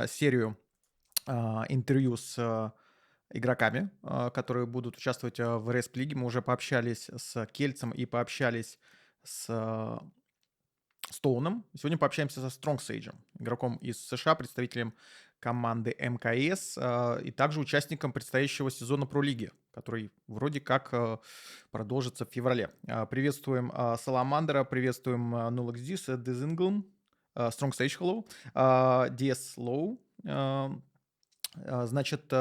серию интервью с игроками, которые будут участвовать в РЭСПЛИГе. Мы уже пообщались с Кельцем и пообщались с Стоуном. Сегодня пообщаемся со Стронгсейджем, игроком из США, представителем команды МКС и также участником предстоящего сезона Про Лиги, который вроде как продолжится в феврале. Приветствуем Саламандера, приветствуем Нулаксдис, Дезинглм, Стронгсейдж, hello, DS Low. Значит,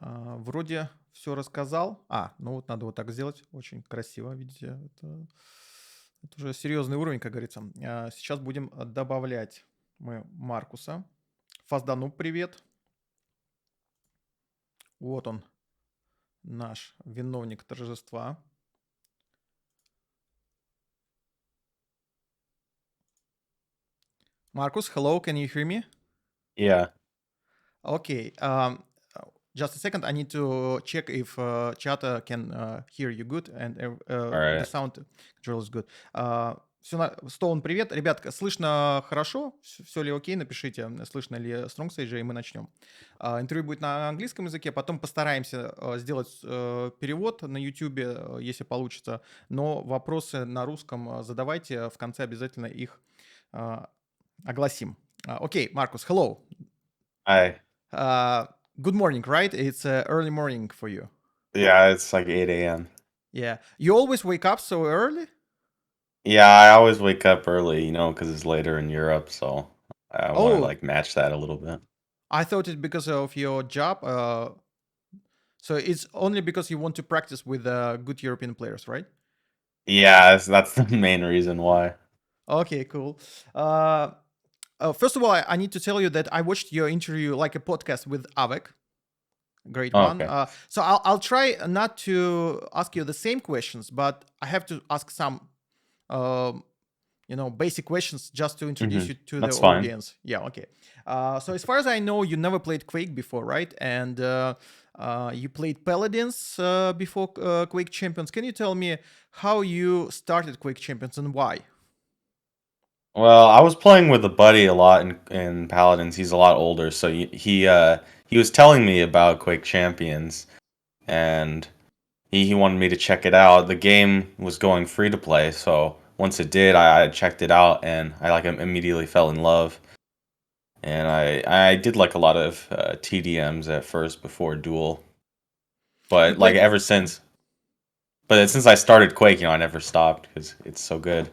вроде все рассказал. Ну вот надо вот так сделать. Очень красиво, видите. Это уже серьезный уровень, как говорится. Сейчас будем добавлять мы Маркуса. Фаздану привет. Вот он, наш виновник торжества. Marcus, hello, can you hear me? Yeah. Okay. Just a second, I need to check if chat can hear you good and Alright. the sound control is good. Стоун, привет. Ребят, слышно хорошо? Все ли окей? Напишите, слышно ли Стронгсейджа, и мы начнем. Интервью будет на английском языке, потом постараемся сделать перевод на YouTube, если получится. Но вопросы на русском задавайте, в конце обязательно их огласим. Окей, Маркус, hello. Hi. Good morning, right? It's early morning for you. Yeah, it's like 8 a.m. Yeah. You always wake up so early? Yeah, I always wake up early, because it's later in Europe, so I want to Oh, match that a little bit. I thought it because of your job. So it's only because you want to practice with good European players, right? Yeah, that's the main reason why. Okay, cool. First of all, I need to tell you that I watched your interview like a podcast with Avek. Great Oh, one. okay. So I'll try not to ask you the same questions, but I have to ask some basic questions just to introduce you to That's the fine. audience. Yeah, okay. So as far as I know, you never played Quake before, right? And you played Paladins before Quake Champions. Can you tell me how you started Quake Champions and why? Well, I was playing with a buddy a lot in Paladins. He's a lot older, so he was telling me about Quake Champions, and he wanted me to check it out. The game was going free to play, so once it did, I checked it out, and I immediately fell in love. And I did like a lot of TDMs at first before Duel, but like ever since. But since I started Quake, I never stopped because it's so good.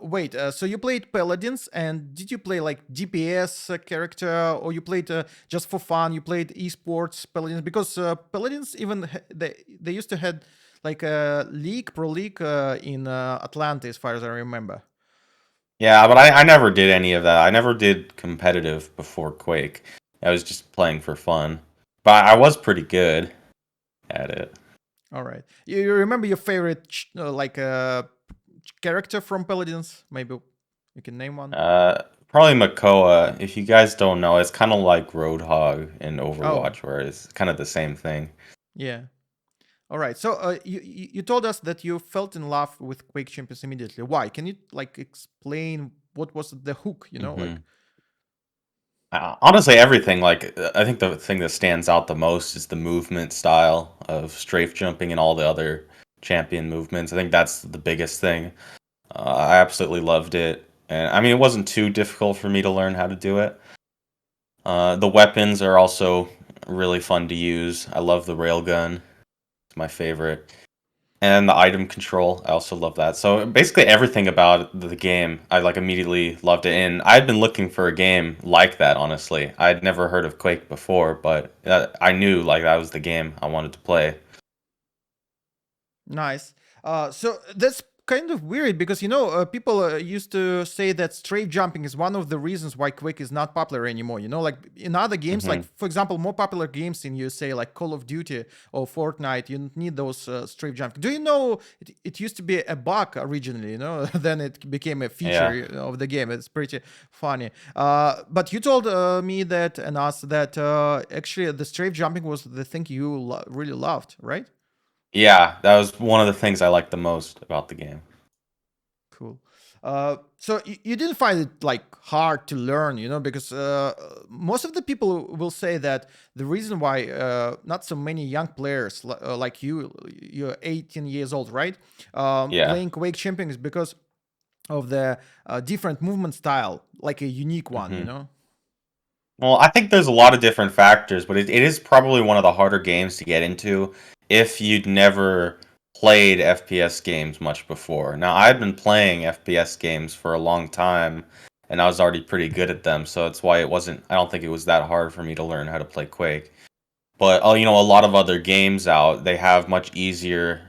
Wait, so you played Paladins, and did you play like DPS character, or you played just for fun? You played esports Paladins because Paladins even they used to had like a league, pro league in Atlanta, as far as I remember. Yeah, but I never did any of that. I never did competitive before Quake. I was just playing for fun, but I was pretty good at it. All right, you remember your favorite character from Paladins? Maybe you can name one. Probably Makoa. If you guys don't know, it's kind of like Roadhog in Overwatch, where it's kind of the same thing. Yeah. All right. So you told us that you fell in love with Quake Champions immediately. Why? Can you like explain what was the hook? Honestly, everything. Like I think the thing that stands out the most is the movement style of strafe jumping and all the other champion movements. I think that's the biggest thing. I absolutely loved it, and I mean it wasn't too difficult for me to learn how to do it. The weapons are also really fun to use. I love the railgun; it's my favorite. And the item control, I also love that. So basically everything about the game, I like immediately loved it. And I'd been looking for a game like that, honestly. I'd never heard of Quake before, but I knew like that was the game I wanted to play. Nice. So that's kind of weird because people used to say that strafe jumping is one of the reasons why Quake is not popular anymore. Like in other games, like for example, more popular games in USA like Call of Duty or Fortnite, you need those strafe jumping. Do you know it used to be a bug originally? Then it became a feature of the game. It's pretty funny. But you told me that and us that actually the strafe jumping was the thing you really loved, right? Yeah, that was one of the things I liked the most about the game. Cool. So you didn't find it like hard to learn, because most of the people will say that the reason why not so many young players like you're 18 years old, right? Yeah. Playing Quake Champion is because of the different movement style, like a unique one. hmm Well, I think there's a lot of different factors, but it is probably one of the harder games to get into if you'd never played FPS games much before. Now, I've been playing FPS games for a long time, and I was already pretty good at them, so that's why I don't think it was that hard for me to learn how to play Quake. But, a lot of other games out, they have much easier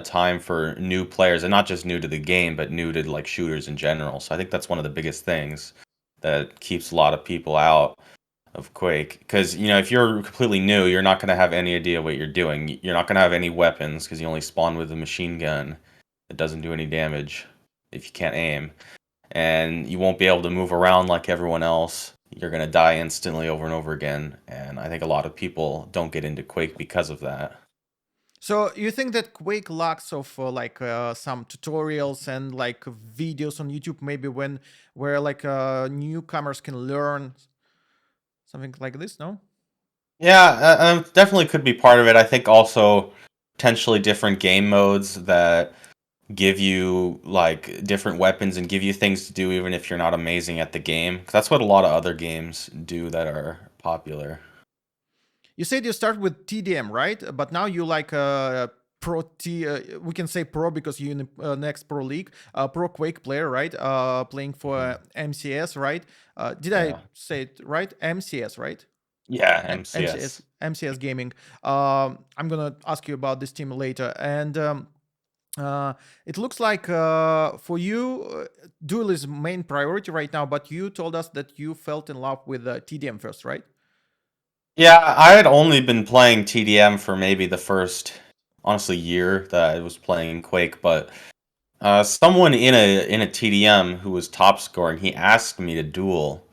time for new players, and not just new to the game, but new to like shooters in general. So I think that's one of the biggest things that keeps a lot of people out of Quake, because if you're completely new, you're not going to have any idea what you're doing. You're not going to have any weapons because you only spawn with a machine gun that doesn't do any damage if you can't aim, and you won't be able to move around like everyone else. You're going to die instantly over and over again, and I think a lot of people don't get into Quake because of that. So you think that Quake lacks of some tutorials and like videos on YouTube, maybe where like newcomers can learn something like this? No. Yeah, definitely could be part of it. I think also potentially different game modes that give you like different weapons and give you things to do even if you're not amazing at the game. 'Cause that's what a lot of other games do that are popular. You said you start with TDM, right? But now you like pro T. We can say pro because you're in the next pro league, pro Quake player, right? Playing Mhm. for MCS, right? Did I Yeah. say it right? MCS, right? Yeah, MCS MCS. MCS Gaming. I'm gonna ask you about this team later, and it looks like for you, duel is main priority right now. But you told us that you felt in love with TDM first, right? Yeah, I had only been playing TDM for maybe the first, honestly, year that I was playing Quake, but someone in a TDM who was top scoring, he asked me to duel.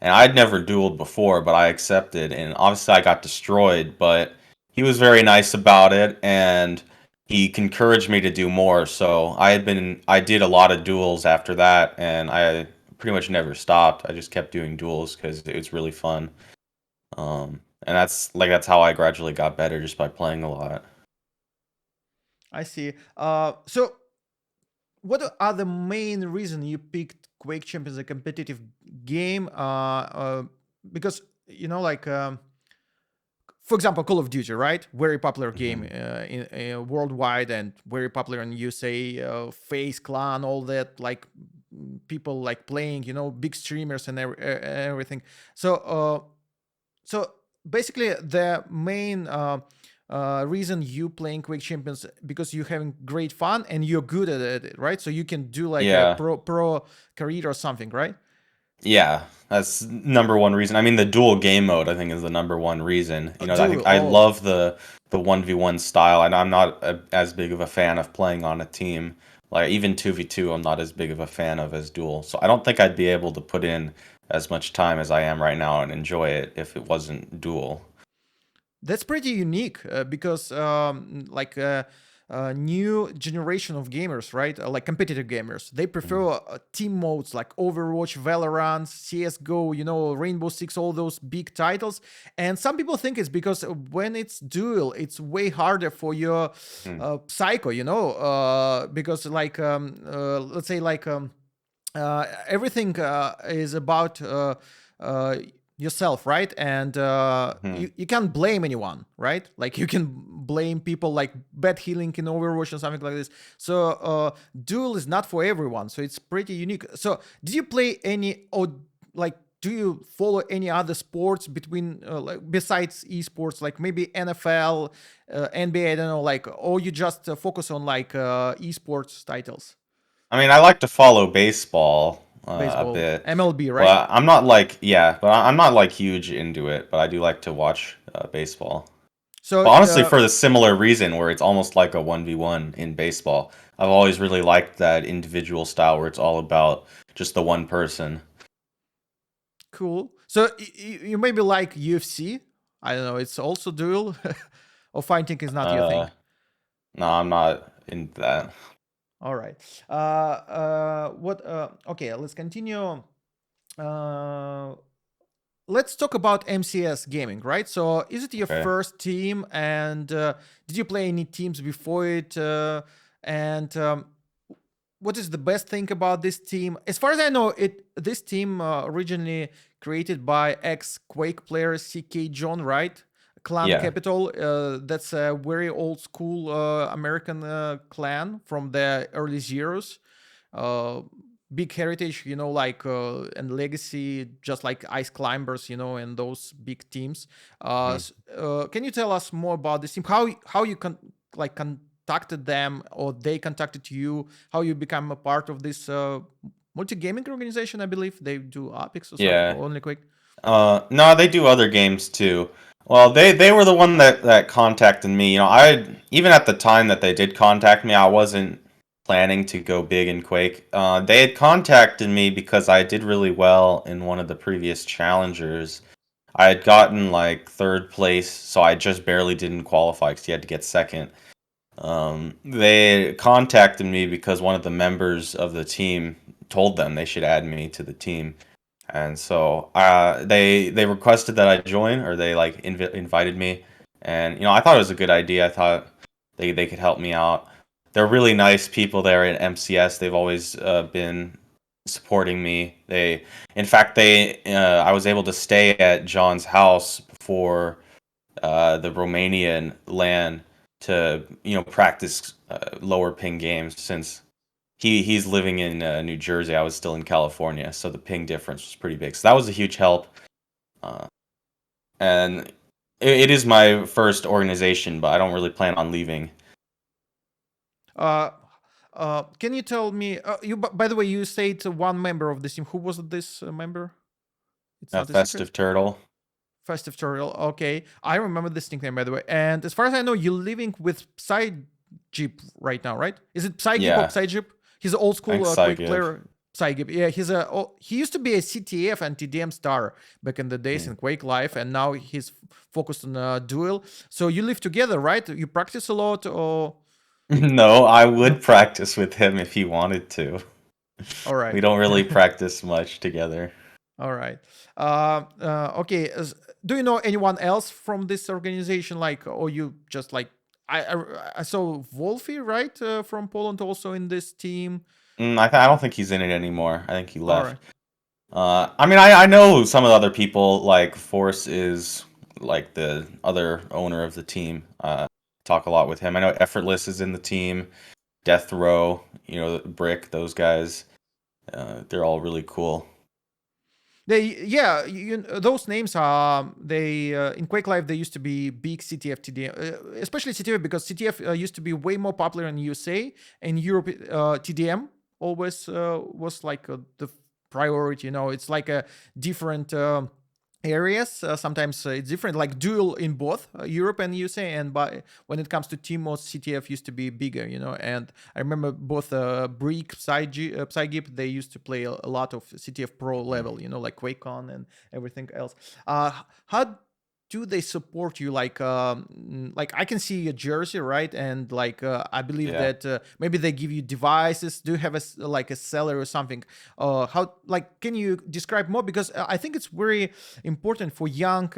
And I'd never dueled before, but I accepted, and obviously I got destroyed, but he was very nice about it, and he encouraged me to do more. So I did a lot of duels after that, and I pretty much never stopped. I just kept doing duels because it was really fun. And that's how I gradually got better, just by playing a lot. I see. So what are the main reason you picked Quake Champ as a competitive game? Because like for example, Call of Duty, right? Very popular game hmm in worldwide and very popular in USA. Face Clan, all that, like people like playing, big streamers and everything. So basically, the main reason you playing Quake Champions because you're having great fun and you're good at it, right? So you can do like a Yeah. pro career or something, right? Yeah, that's number one reason. I mean, the dual game mode, I think, is the number one reason. I Do think I oh, love the 1v1 style, and I'm not as big of a fan of playing on a team. Like even 2v2, I'm not as big of a fan of as dual. So I don't think I'd be able to put in as much time as I am right now and enjoy it if it wasn't dual. that's pretty unique because like new generation of gamers, right? Like competitive gamers, they prefer team modes like Overwatch, Valorant, CS:GO, Rainbow Six, all those big titles. And some people think it's because when it's duel, it's way harder for your Mhm. psycho, because like let's say like everything is about uh, yourself, right? And Mhm. you can't blame anyone, right? Like you can blame people like bad healing in Overwatch or something like this. So duel is not for everyone, so it's pretty unique. So did you play any or like do you follow any other sports between like besides esports, like maybe NFL, NBA? I don't know, like, or you just focus on like esports titles, I mean, I like to follow baseball a baseball, bit, MLB, right? but I'm not like yeah, but I'm not like huge into it. But I do like to watch baseball. So But honestly, for the similar reason where it's almost like a 1v1 in baseball, I've always really liked that individual style where it's all about just the one person. cool. So you maybe like UFC. I don't know. It's also duel, or fighting is not your Uh, thing. no, I'm not into that. All right. Okay, let's continue. Uh, let's talk about MCS Gaming, right? So, is it your Okay. first team, and did you play any teams before it? And what is the best thing about this team? As far as I know, this team originally created by ex-Quake player CK John, right? Clan Yeah. Capital. That's a very old school American clan from the early zeros. Uh, Big heritage, like and legacy, just like Ice Climbers, and those big teams. Mhm. Can you tell us more about this team? How you contacted them, or they contacted you? How you become a part of this multi-gaming organization? I believe they do Apex or something, Yeah. or only Quake. No, they do other games too. Well, they were the one that contacted me. I even at the time that they did contact me, I wasn't planning to go big in Quake. They had contacted me because I did really well in one of the previous challengers. I had gotten like third place, so I just barely didn't qualify because you had to get second. They contacted me because one of the members of the team told them they should add me to the team. And so they requested that I join, or they like invited me, and I thought it was a good idea. I thought they could help me out. They're really nice people there at MCS. They've always been supporting me. In fact, I was able to stay at John's house before the Romanian LAN to practice lower ping games since he's living in New Jersey. I was still in California, so the ping difference was pretty big. So that was a huge help. Uh, and it is my first organization, but I don't really plan on leaving. Uh, can you tell me? By the way, you said one member of this team. Who was this member? It's A not a secret. festive turtle. Festive tutorial. Okay, I remember this nickname, by the way. And as far as I know, you're living with Psyjeep right now, right? Is it Psyjeep or Yeah, Psyjeep? He's an old I think school Quake Saigiv. player. Psyjeep. Yeah, he used to be a CTF and TDM star back in the days in Mm. Quake Life, and now he's focused on duel. So you live together, right? You practice a lot, or No, I would no? practice with him if he wanted to. All right. We don't really practice much together. All right. Okay. Do you know anyone else from this organization? Like, or you just like I saw Wolfie, right, from Poland, also in this team. I don't think he's in it anymore. I think he All right. left. I mean, I know some of the other people, like Force is like the other owner of the team. Talk a lot with him. I know Effortless is in the team. Death Row, Brick, those guys. They're all really cool. Yeah, those names are they in Quake Live. They used to be big CTF TDM, especially CTF because CTF used to be way more popular in USA and Europe. TDM always was like the priority. It's like a different. Areas sometimes it's different, like dual in both Europe and USA, and by when it comes to team modes, CTF used to be bigger, and I remember both Brick, Psygip, they used to play a lot of CTF pro Mm. level, like QuakeCon and everything else. How do they support you? Like I can see your jersey, right? And like I believe Yeah. that maybe they give you devices. Do you have like a salary or something? How, like, can you describe more? Because I think it's very important for young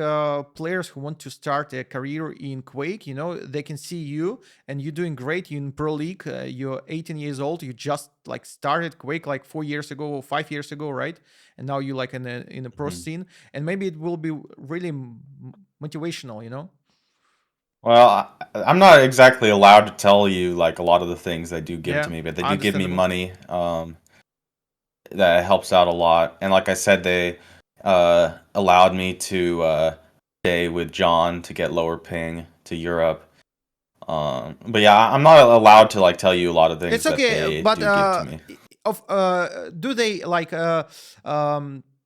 players who want to start a career in Quake. They can see you and you're doing great. You're in Pro League. You're 18 years old. You just like started Quake like 4 years ago or 5 years ago, right? And now you're like in a pro Mhm. scene, and maybe it will be really motivational. Well, I'm not exactly allowed to tell you like a lot of the things they do give to Yeah, me, but they do give me understandable. money. That helps out a lot. And like I said, they allowed me to stay with John to get lower ping to Europe. But yeah, I'm not allowed to like tell you a lot of things It's that okay, they but do give to me. do they like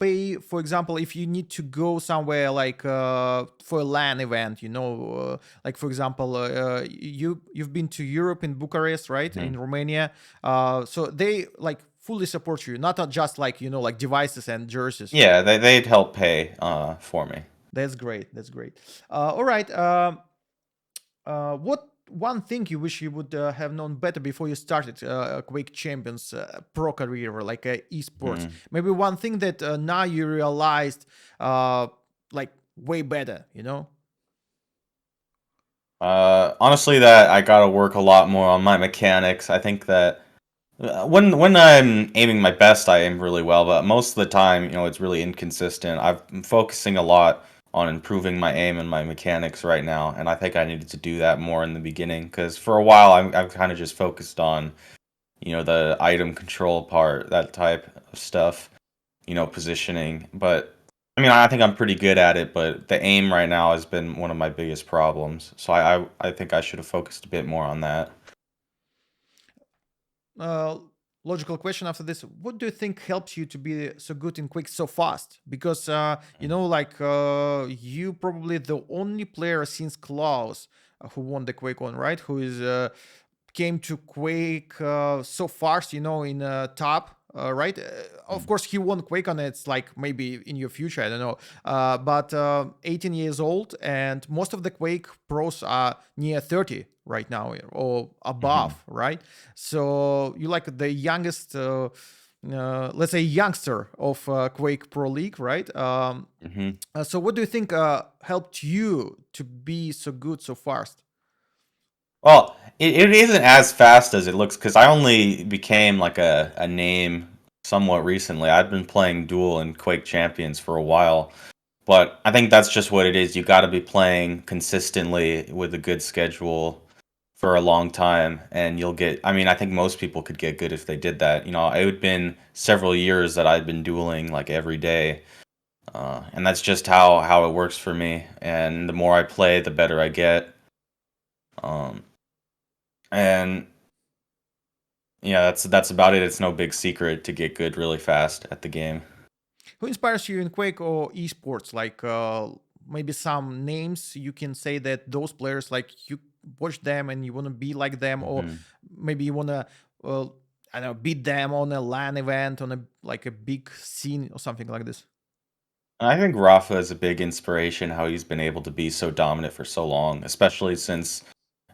pay, for example, if you need to go somewhere like for a LAN event, like for example, you've been to Europe in Bucharest, right, Mhm. in Romania, so they like fully support you, not just like like devices and jerseys. Yeah, they'd help pay for me. That's great. That's great. All right. What one thing you wish you would have known better before you started Quake Champions pro career, like esports? Mhm. Maybe one thing that now you realized, like way better, you know? Honestly, that I gotta work a lot more on my mechanics. I think that when I'm aiming my best, I aim really well, but most of the time, it's really inconsistent. I'm focusing a lot on improving my aim and my mechanics right now, and I think I needed to do that more in the beginning because for a while I'm kind of just focused on the item control part, that type of stuff, positioning. But I mean, I think I'm pretty good at it, but the aim right now has been one of my biggest problems. So I think I should have focused a bit more on that. uh, Logical question after this: what do you think helps you to be so good in Quake so fast? Because you probably the only player since Klaus who won the Quake one, right? Who is came to Quake so fast, in top. Right, of Mm. course he won Quake on it's like maybe in your future, I don't know. But 18 years old, and most of the Quake pros are near 30 right now or above, Mhm. right? So you like the youngest, let's say, youngster of Quake Pro League, right? Mhm. So what do you think helped you to be so good so fast? Well, it isn't as fast as it looks because I only became like a name somewhat recently. I've been playing Duel and Quake Champions for a while, but I think that's just what it is. You got to be playing consistently with a good schedule for a long time, and you'll get. I mean, I think most people could get good if they did that. It would been several years that I'd been dueling like every day, and that's just how it works for me. And the more I play, the better I get. Um, and Yeah, that's about it. It's no big secret to get good really fast at the game. Who inspires you in Quake or esports? Like maybe some names you can say that those players, like, you watch them and you want to be like them, or Mhm. maybe you want to, uh, I don't know, beat them on a LAN event, on a big scene or something like this. I think Rafa is a big inspiration how he's been able to be so dominant for so long, especially since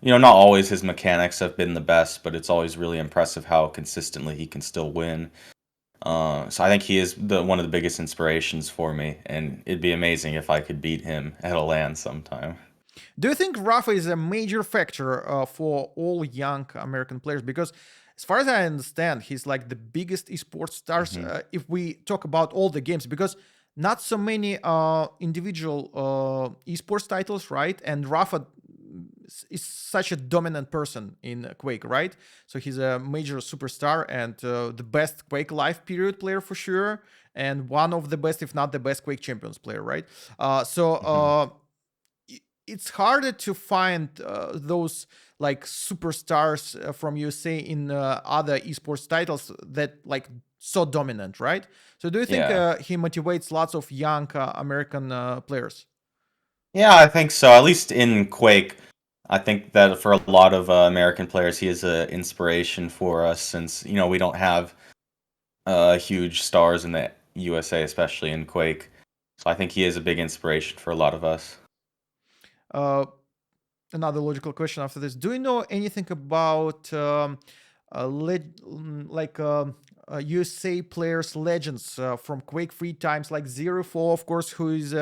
not always his mechanics have been the best, but it's always really impressive how consistently he can still win. So I think he is the one of the biggest inspirations for me, and it'd be amazing if I could beat him at a LAN sometime. Do you think Rafa is a major factor for all young American players? Because as far as I understand, he's like the biggest esports stars Hmm. if we talk about all the games, because not so many individual esports titles, right? And Rafa is such a dominant person in Quake, right? So he's a major superstar and the best Quake live period player for sure, and one of the best, if not the best, Quake Champions player, right? So Hmm. it's harder to find those like superstars from USA in other esports titles that like so dominant, right? So do you think Yeah. he motivates lots of young American players? Yeah, I think so. At least in Quake, I think that for a lot of American players, he is an inspiration for us since we don't have huge stars in the USA, especially in Quake. So I think he is a big inspiration for a lot of us. Uh, Another logical question after this: do you know anything about USA players legends from Quake 3 times, like Zero Four, of course, who's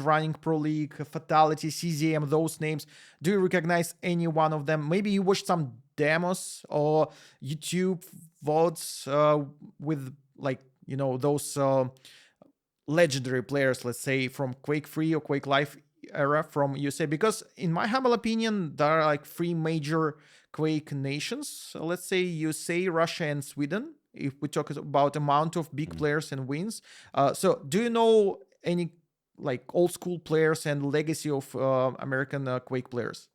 running Pro League, Fatality, CZM, those names? Do you recognize any one of them? Maybe you watched some demos or YouTube votes with, like, those legendary players, let's say from Quake 3 or Quake Live era from USA. Because in my humble opinion, there are like three major Quake nations, let's say USA, Russia, and Sweden, if we talk about amount of big Mhm. players and wins. So do you know any like old school players and legacy of American Quake players?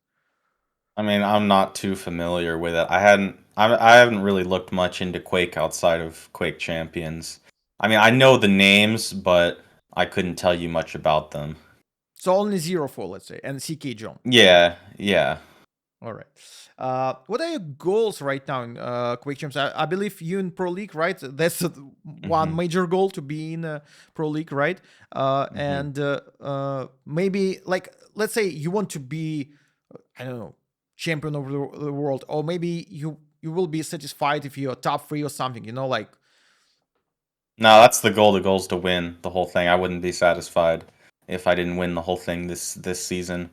I mean, I'm not too familiar with it. I haven't really looked much into Quake outside of Quake Champions. I mean, I know the names, but I couldn't tell you much about them. So only Zero Four, let's say, and CK John. Yeah, yeah. All right. What are your goals right now in Quake Champs? I believe you in Pro League, right? That's one Mhm. major goal, to be in Pro League, right? Mhm. And maybe, like, let's say you want to be, I don't know, champion of the world, or maybe you will be satisfied if you're top 3 or something, like. No, that's the goal. The goal is to win the whole thing. I wouldn't be satisfied if I didn't win the whole thing this season.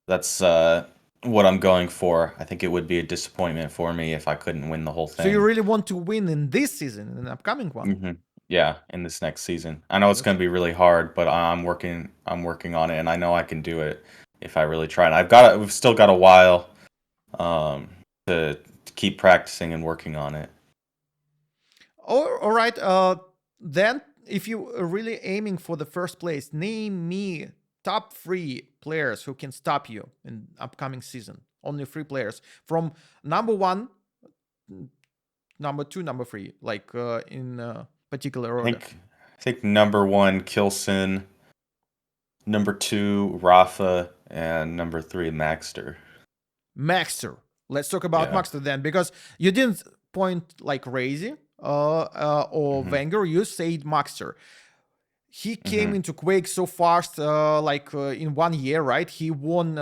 That's what I'm going for. I think it would be a disappointment for me if I couldn't win the whole So you thing. really want to win in this season, in the upcoming one? Hmm. Yeah, in this next season. I know it's going to be really hard, but I'm working on it, and I know I can do it if I really try. And we've still got a while to keep practicing and working on it. All right. Then, if you are really aiming for the first place, name me top 3 players who can stop you in upcoming season. Only 3 players from number 1, number 2, number 3, like in particular order. I think number 1 Kilson, number 2 Rafa, and number 3 Maxter. Maxter. Let's talk about Yeah. Maxter then, because you didn't point like Crazy or Wenger. You said Maxter. He came into QUAKE so fast, in 1 year, right? He won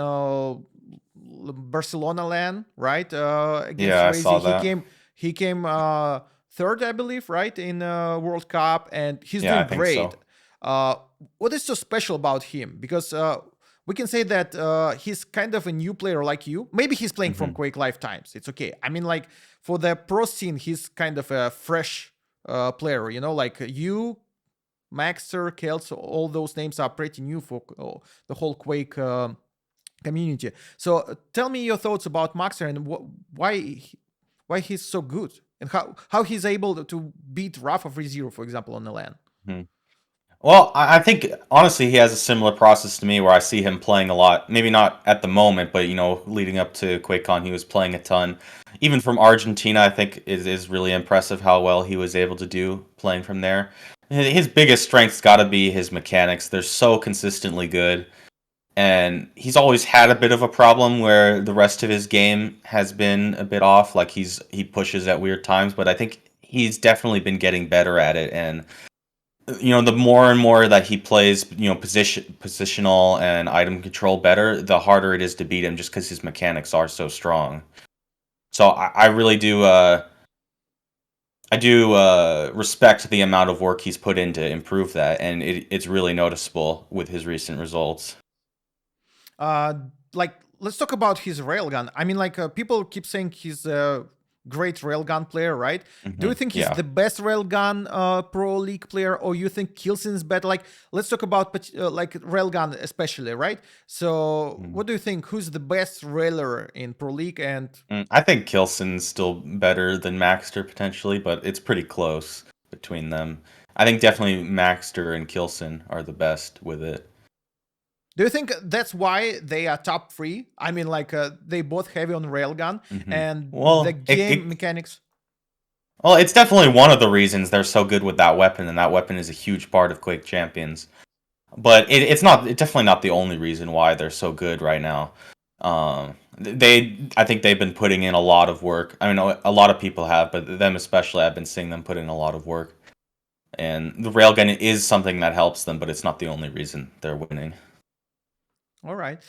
Barcelona LAN, right? Against Yeah, I Crazy. saw that. He came third, I believe, right, in World Cup, and he's Yeah, I doing think great. so. What is so special about him? Because we can say that he's kind of a new player like you. Maybe he's playing from QUAKE lifetimes. It's okay. I mean, like for the pro scene, he's kind of a fresh player. Like you, Maxter, Kels, all those names are pretty new for the whole QUAKE community. So tell me your thoughts about Maxter and why he's so good and how he's able to beat Rafa 3-0, for example, on the LAN. Well, I think honestly he has a similar process to me where I see him playing a lot. Maybe not at the moment, but leading up to QuakeCon, he was playing a ton. Even from Argentina, I think is really impressive how well he was able to do playing from there. His biggest strength's got to be his mechanics. They're so consistently good. And he's always had a bit of a problem where the rest of his game has been a bit off. Like he pushes at weird times, but I think he's definitely been getting better at it. And the more and more that he plays, positional and item control better, the harder it is to beat him just because his mechanics are so strong. So I really do respect the amount of work he's put in to improve that, and it's really noticeable with his recent results. Let's talk about his railgun. I mean, people keep saying he's a great railgun player, right? Do you think he's the best railgun pro league player, or you think Kilson is better? Let's talk about railgun especially, right? So what do you think? Who's the best railer in pro league? And I think Kilson's still better than Maxter potentially, but it's pretty close between them. I think definitely Maxter and Kilson are the best with it. Do you think that's why they are top 3? I mean, they both heavy on railgun and the game mechanics. Well, it's definitely one of the reasons they're so good with that weapon, and that weapon is a huge part of QUAKE Champions. But it's definitely not the only reason why they're so good right now. I think they've been putting in a lot of work. I mean, a lot of people have, but them especially, I've been seeing them put in a lot of work. And the railgun is something that helps them, but it's not the only reason they're winning. All right.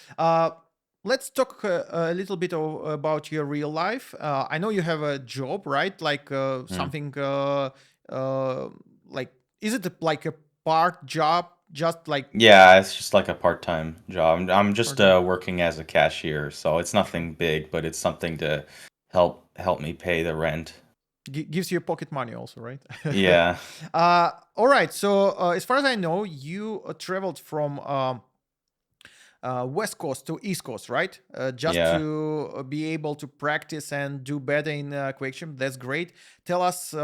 Let's talk a little bit about your real life. I know you have a job, right? Something is it like a part job? Yeah, it's just like a part-time job. I'm just working as a cashier, so it's nothing big, but it's something to help me pay the rent. Gives you pocket money also, right? Yeah. All right. So as far as I know, you traveled from West Coast to East Coast, right? Just to be able to practice and do better in QuakeChamp. That's great. Tell us,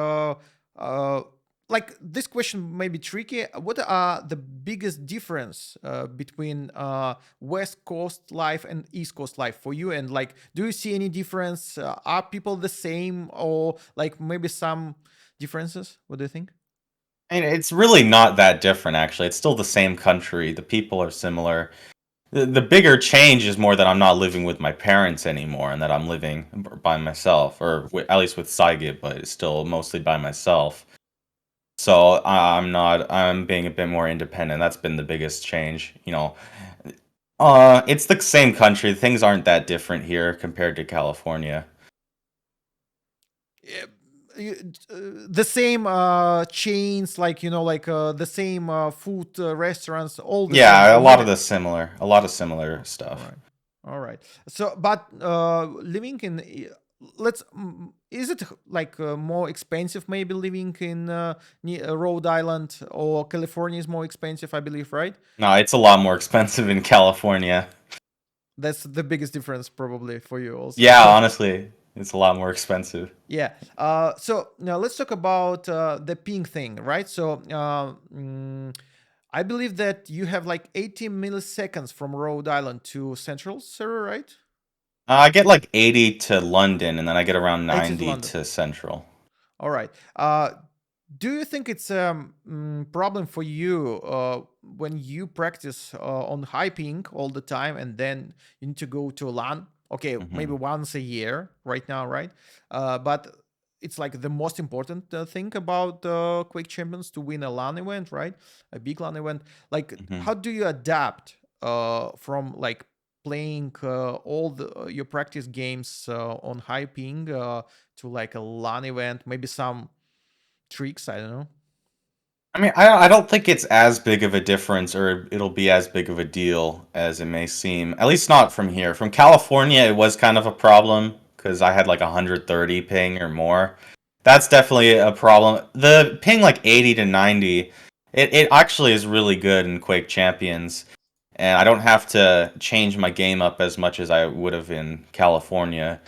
this question may be tricky. What are the biggest difference between West Coast life and East Coast life for you? And do you see any difference? Are people the same, or maybe some differences? What do you think? And it's really not that different, actually. It's still the same country. The people are similar. The bigger change is more that I'm not living with my parents anymore, and that I'm living by myself, or at least with Saigib, but it's still mostly by myself. So I'm being a bit more independent. That's been the biggest change. It's the same country. Things aren't that different here compared to California. The same chains, like like the same food restaurants, all the same. Yeah, a lot Yeah. of a lot of similar stuff. All right. All right. So, but living in, is it like more expensive maybe living in Rhode Island, or California is more expensive, I believe, right? No, it's a lot more expensive in California. That's the biggest difference probably for you also. Yeah, honestly, it's a lot more expensive. Yeah. So now let's talk about the ping thing, right? So I believe that you have like 80 milliseconds from Rhode Island to Central, sir, right? I get like 80 to London, and then I get around 80 to 90 London. to Central. All right. Do you think it's a problem for you when you practice on high ping all the time, and then you need to go to LAN? Okay, maybe Hmm. once a year right now, right? But it's like the most important thing about Quake Champions to win a LAN event, right? A big LAN event. Like, Hmm. how do you adapt from like playing all your practice games on high ping to like a LAN event? Maybe some tricks, I don't know. I mean, I don't think it's as big of a difference, or it'll be as big of a deal as it may seem. At least not from here. From California, it was kind of a problem because I had like 130 ping or more. That's definitely a problem. The ping like 80 to 90, it actually is really good in Quake Champions, and I don't have to change my game up as much as I would have in California.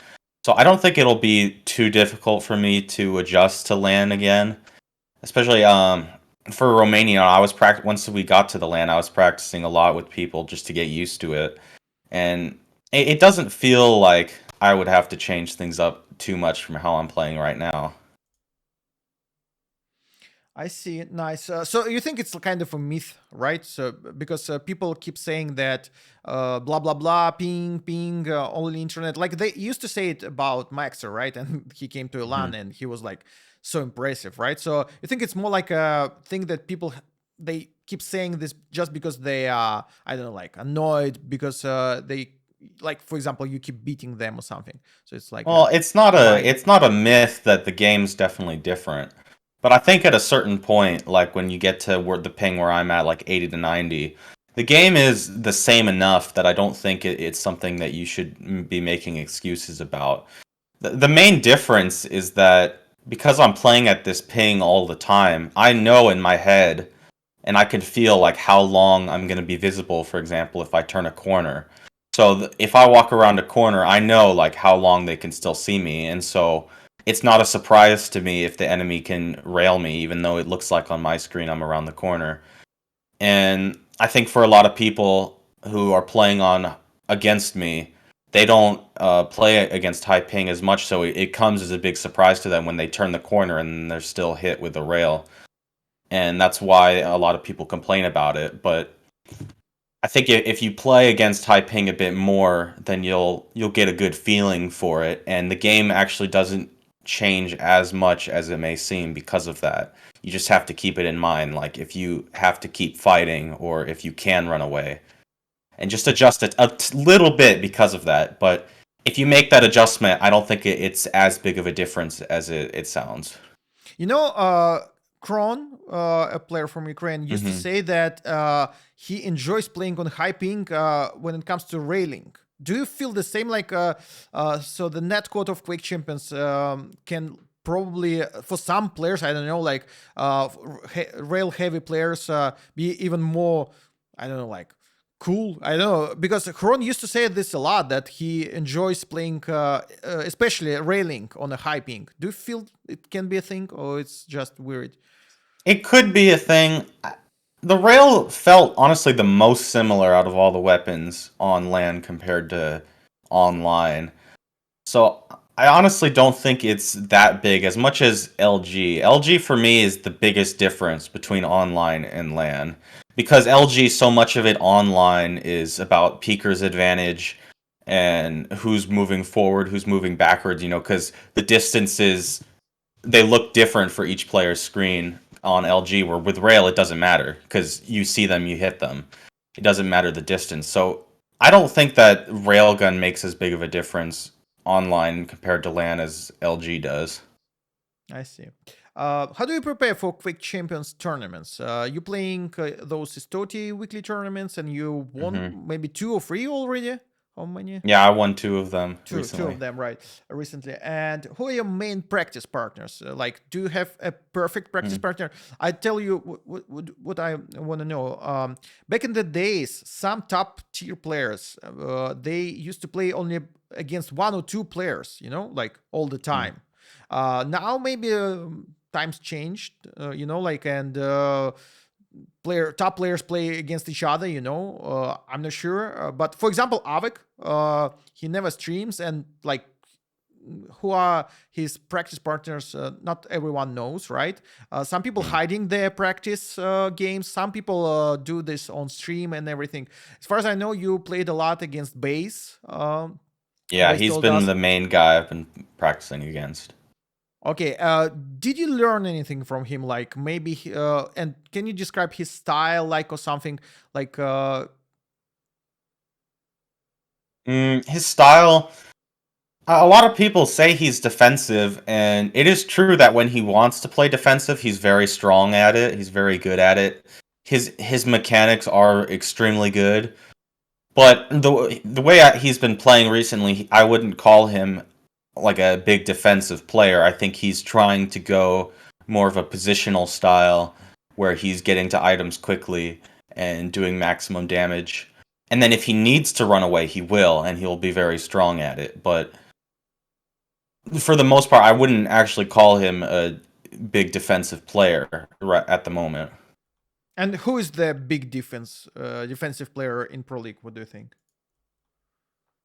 So I don't think it'll be too difficult for me to adjust to LAN again. Especially for Romania, once we got to the LAN, I was practicing a lot with people just to get used to it, and it doesn't feel like I would have to change things up too much from how I'm playing right now. I see. Nice. So you think it's kind of a myth, right? So because people keep saying that blah blah blah, ping ping, only internet. Like they used to say it about Maxer, right? And he came to Hmm. Elan and he was like so impressive, right? So you think it's more like a thing that people they keep saying this just because they are, I don't know, like annoyed because they, like, for example, you keep beating them or something. So it's like Well, a lie. it's not a myth that the game's definitely different. But I think at a certain point, like when you get to where the ping where I'm at, like 80 to 90, the game is the same enough that I don't think it's something that you should be making excuses about. The main difference is that because I'm playing at this ping all the time, I know in my head and I can feel like how long I'm going to be visible, for example, if I turn a corner. So if I walk around a corner, I know like how long they can still see me, and so it's not a surprise to me if the enemy can rail me, even though it looks like on my screen I'm around the corner. And I think for a lot of people who are playing on against me, they don't play against high ping as much, so it comes as a big surprise to them when they turn the corner and they're still hit with the rail, and that's why a lot of people complain about it. But I think if you play against high ping a bit more, then you'll get a good feeling for it, and the game actually doesn't change as much as it may seem because of that. You just have to keep it in mind, like if you have to keep fighting or if you can run away, and just adjust it a little bit because of that. But if you make that adjustment, I don't think it's as big of a difference as it sounds. You know, Kron, a player from Ukraine, used to Hmm. say that he enjoys playing on high ping when it comes to railing. Do you feel the same? Like, so the net code of Quake Champions can probably, for some players, I don't know, like rail heavy players, be even more, I don't know, like cool. I don't know, because Kron used to say this a lot, that he enjoys playing, especially railing on a high ping. Do you feel it can be a thing, or it's just weird? It could be a thing. The rail felt honestly the most similar out of all the weapons on land compared to online. So I honestly don't think it's that big as much as LG. LG for me is the biggest difference between online and LAN, because LG, so much of it online is about peeker's advantage and who's moving forward, who's moving backwards, because the distances, they look different for each player's screen on LG, where with rail it doesn't matter because you see them, you hit them. It doesn't matter the distance. So I don't think that Railgun makes as big of a difference online compared to LAN as LG does. I see. How do you prepare for Quick Champions tournaments? You playing those Istoti weekly tournaments, and you Hmm. won maybe 2 or 3 already? How many? Yeah, I won 2 of them Two recently. of them, right? Recently. And who are your main practice partners? Like, do you have a perfect practice Mm. partner? I tell you what I want to know. Back in the days, some top tier players, they used to play only against 1 or 2 players, like all the Mm. time. Now maybe times changed, and top players play against each other. I'm not sure, but for example, Avik, he never streams, and like who are his practice partners, not everyone knows, right? Some people Mm. hiding their practice games, some people do this on stream and everything. As far as I know, you played a lot against Base. Yeah, Base he's told been us. the main guy I've been practicing against. Okay, did you learn anything from him? Like maybe, and can you describe his style, like, or something like? His style, a lot of people say he's defensive, and it is true that when he wants to play defensive, he's very strong at it. He's very good at it. His mechanics are extremely good, but the way he's been playing recently, I wouldn't call him like a big defensive player. I think he's trying to go more of a positional style where he's getting to items quickly and doing maximum damage. And then if he needs to run away, he will, and he'll be very strong at it. But for the most part, I wouldn't actually call him a big defensive player at the moment. And who is the big defensive player in Pro League? What do you think?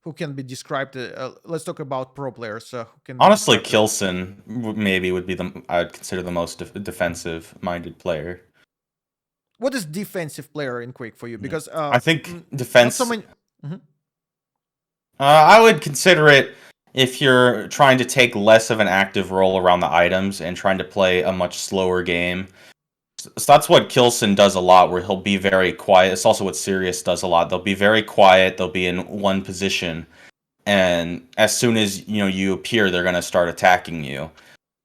Who can be described? Let's talk about pro players. Who can be Honestly, described? Kilson maybe would be I'd consider the most defensive-minded player. What is defensive player in Quake for you? Mhm. Because I think not so defense. many. Mhm. I would consider it if you're trying to take less of an active role around the items and trying to play a much slower game. So that's what Kilson does a lot, where he'll be very quiet. It's also what Sirius does a lot. They'll be very quiet. They'll be in one position, and as soon as you appear, they're gonna start attacking you.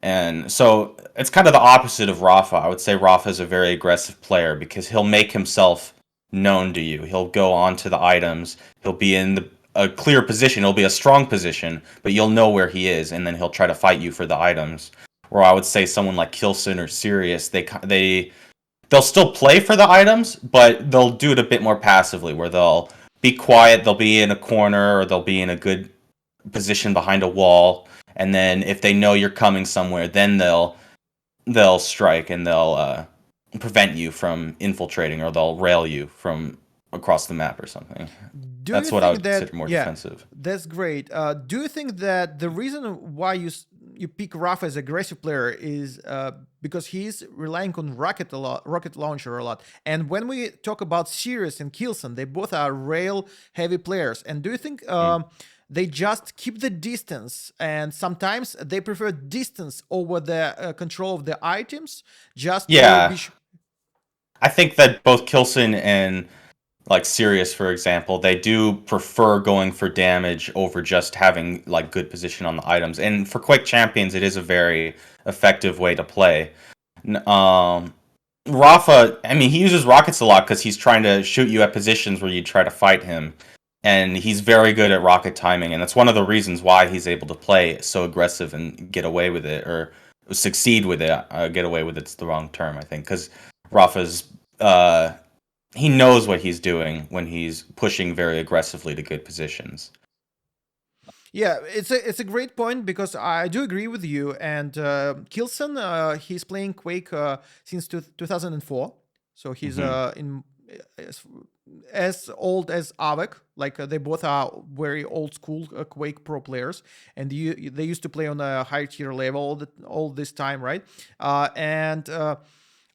And so it's kind of the opposite of Rafa. I would say Rafa is a very aggressive player because he'll make himself known to you. He'll go onto the items. He'll be in a clear position. He'll be a strong position, but you'll know where he is, and then he'll try to fight you for the items. Or I would say someone like Kilson or Sirius, they'll still play for the items, but they'll do it a bit more passively, where they'll be quiet. They'll be in a corner, or they'll be in a good position behind a wall, and then if they know you're coming somewhere, then they'll strike, and they'll prevent you from infiltrating, or they'll rail you from across the map or something. Do you That's what I think would that? consider more Yeah, defensive. that's great. Do you think that the reason why you pick Rafa as aggressive player is because he's relying on rocket a lot, rocket launcher a lot? And when we talk about Sirius and Kilson, they both are rail heavy players. And do you think Mm. they just keep the distance, and sometimes they prefer distance over the control of the items, just to Yeah, be? I think that both Kilson and like Sirius, for example, they do prefer going for damage over just having like good position on the items. And for quick champions, it is a very effective way to play. Rafa, I mean, he uses rockets a lot because he's trying to shoot you at positions where you try to fight him. And he's very good at rocket timing, and that's one of the reasons why he's able to play so aggressive and get away with it, or succeed with it. Get away with it's the wrong term, I think, because Rafa's he knows what he's doing when he's pushing very aggressively to good positions. Yeah, it's a great point because I do agree with you. And Kilson, he's playing Quake since 2004, so he's Hmm. in as, as old as Avek. Like they both are very old school Quake pro players, and they used to play on a high tier level all this time, right? And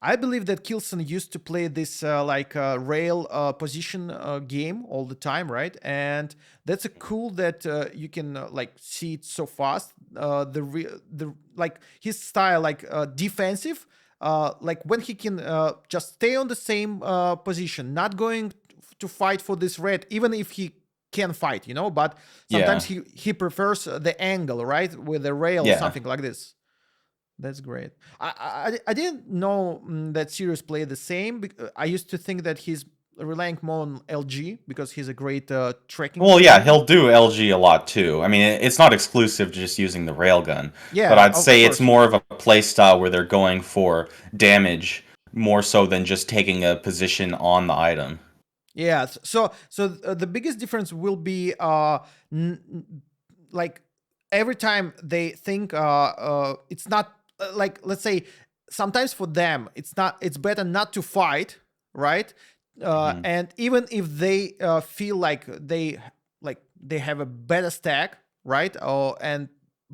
I believe that Kilson used to play this rail position game all the time, right? And that's a cool that you can like see it so fast. The like his style, like defensive, like when he can just stay on the same position, not going to fight for this red, even if he can fight, you know, but sometimes he prefers the angle, right, with the rail or something like this. That's great. I didn't know that Sirius played the same. I used to think that he's relying more on LG because he's a great tracking. Well, yeah, he'll do LG a lot too. I mean, it's not exclusive to just using the railgun. Yeah, but I'd of say course. it's more of a play style where they're going for damage more so than just taking a position on the item. Yeah. So the biggest difference will be like every time they think it's not like, let's say, sometimes for them it's better not to fight, right? And even if they feel like they have a better stack, right?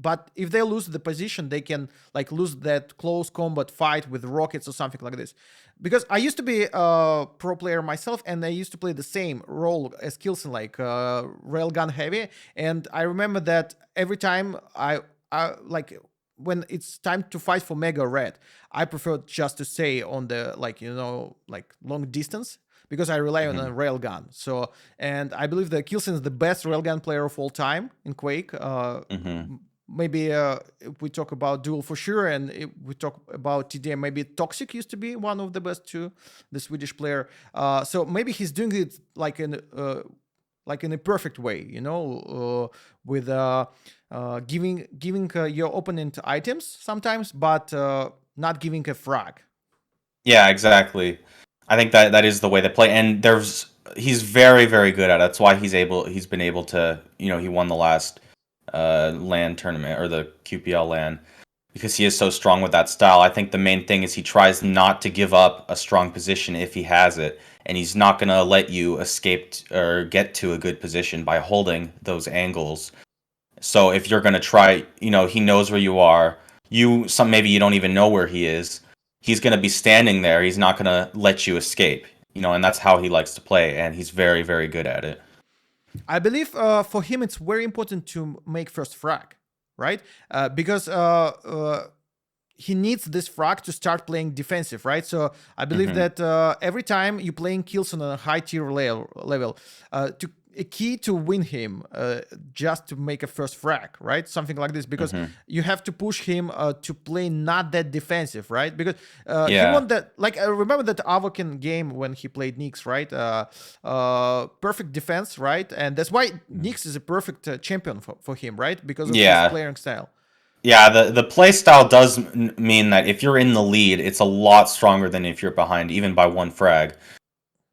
But if they lose the position, they can like lose that close combat fight with rockets or something like this. Because I used to be a pro player myself, and I used to play the same role as Kilson, like railgun heavy. And I remember that every time I like when it's time to fight for Mega Red, I prefer just to stay on the like long distance because I rely on a railgun. So, and I believe that Kilson is the best railgun player of all time in Quake. Maybe if we talk about Duel for sure, and if we talk about TDM, maybe Toxic used to be one of the best too, the Swedish player. So maybe he's doing it like in a perfect way, you know, with giving your opponent items sometimes, but not giving a frag. Yeah, exactly. I think that is the way they play, and he's very, very good at it. That's why he's been able to, he won the last LAN tournament, or the QPL LAN, because he is so strong with that style. I think the main thing is he tries not to give up a strong position if he has it, and he's not going to let you escape or get to a good position by holding those angles. So if you're going to try, he knows where you are. Maybe you don't even know where he is. He's going to be standing there. He's not going to let you escape, and that's how he likes to play, and he's very, very good at it. I believe for him it's very important to make first frag, right? Because he needs this frag to start playing defensive, right? So I believe that every time you're playing kills on a high tier level, a key to win him just to make a first frag, right? Something like this, because you have to push him to play not that defensive, right? Because he won that, like, I remember that Avokin game when he played Nyx, right? Perfect defense, right? And that's why Nyx is a perfect champion for him, right? Because of his playing style. Yeah, the play style does mean that if you're in the lead, it's a lot stronger than if you're behind, even by one frag.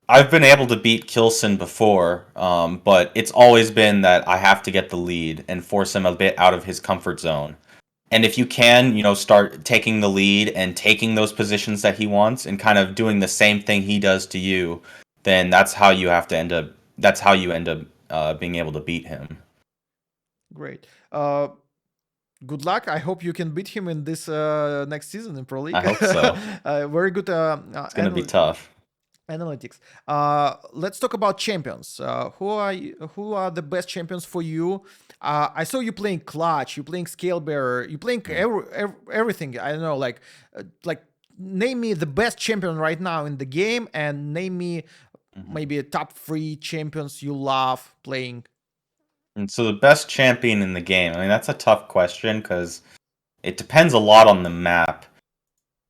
I've been able to beat Kilson before, but it's always been that I have to get the lead and force him a bit out of his comfort zone. And if you can, start taking the lead and taking those positions that he wants and kind of doing the same thing he does to you, then that's how you have to end up. That's how you end up being able to beat him. Great. Good luck. I hope you can beat him in this next season in Pro League. I hope so. Very good. It's gonna be tough. Analytics. Let's talk about champions. Who are the best champions for you? I saw you playing Clutch, you playing Scale Bearer, you playing everything. I don't know, like name me the best champion right now in the game, and name me maybe a top 3 champions you love playing. And so the best champion in the game. I mean, that's a tough question because it depends a lot on the map.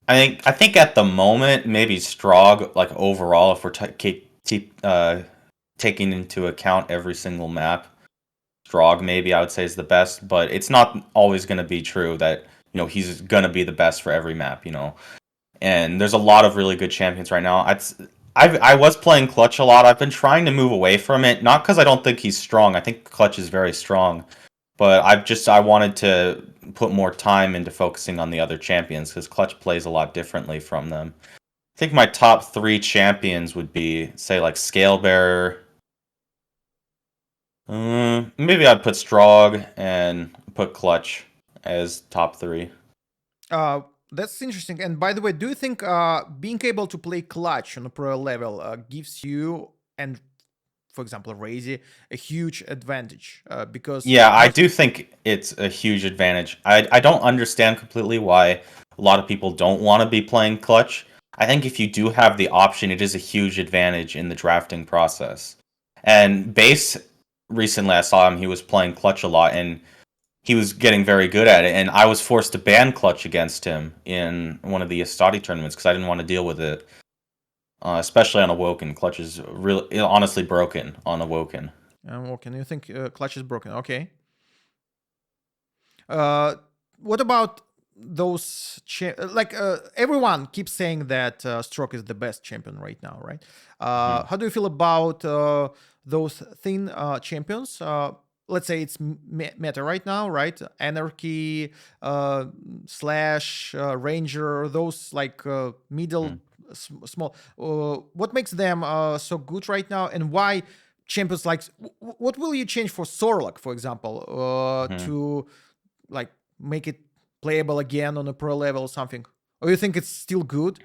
I think at the moment maybe Strog, like overall, if we're taking into account every single map, Strog maybe I would say is the best, but it's not always going to be true that he's going to be the best for every map, And there's a lot of really good champions right now. I was playing Clutch a lot. I've been trying to move away from it, not because I don't think he's strong. I think Clutch is very strong, but I wanted to put more time into focusing on the other champions because Clutch plays a lot differently from them. I think my top 3 champions would be, say, like Scale Bearer. Maybe I'd put Strog and put Clutch as top 3. That's interesting. And by the way, do you think being able to play Clutch on a pro level gives you, and for example, Razy, a huge advantage? Because I do think it's a huge advantage. I don't understand completely why a lot of people don't want to be playing Clutch. I think if you do have the option, it is a huge advantage in the drafting process. And base recently I saw him, he was playing Clutch a lot, and he was getting very good at it, and I was forced to ban Clutch against him in one of the Astadi tournaments because I didn't want to deal with it, especially on Awoken. Clutch is really, honestly broken on Awoken. Okay, you think Clutch is broken? Okay. What about those everyone keeps saying that Stroke is the best champion right now, right? How do you feel about those thin champions? Let's say it's meta right now, right? Anarchy, Slash, Ranger, those like middle, small. What makes them so good right now, and why champions like? What will you change for Sorlock, for example, to like make it playable again on a pro level or something? Or you think it's still good?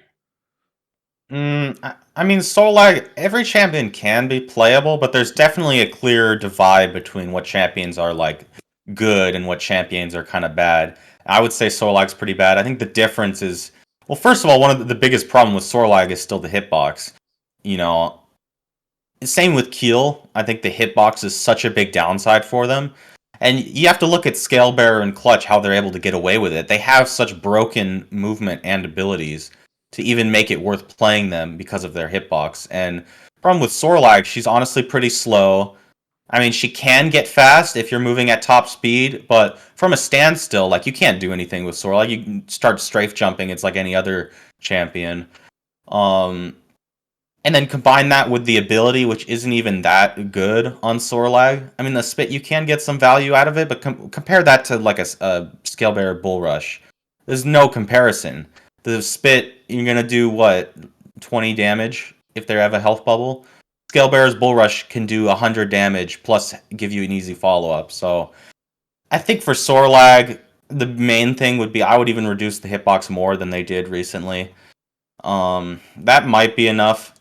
I mean, Solag, every champion can be playable, but there's definitely a clear divide between what champions are like good and what champions are kind of bad. I would say Solag's pretty bad. I think the difference is, well, first of all, one of the biggest problem with Solag is still the hitbox. You know, same with Keel. I think the hitbox is such a big downside for them. And you have to look at Scalebearer and Clutch, how they're able to get away with it. They have such broken movement and abilities to even make it worth playing them because of their hitbox. And problem with Sorlag, she's honestly pretty slow. I mean, she can get fast if you're moving at top speed, but from a standstill, like, you can't do anything with Sorlag. You can start strafe jumping, it's like any other champion. And then combine that with the ability, which isn't even that good on Sorlag. I mean, the spit, you can get some value out of it, but compare that to like a Scalebearer Bull Rush. There's no comparison. The spit, you're going to do what, 20 damage if they have a health bubble? Scalebearer's Bull Rush can do 100 damage plus give you an easy follow-up. So I think for Sorlag, the main thing would be I would even reduce the hitbox more than they did recently. That might be enough.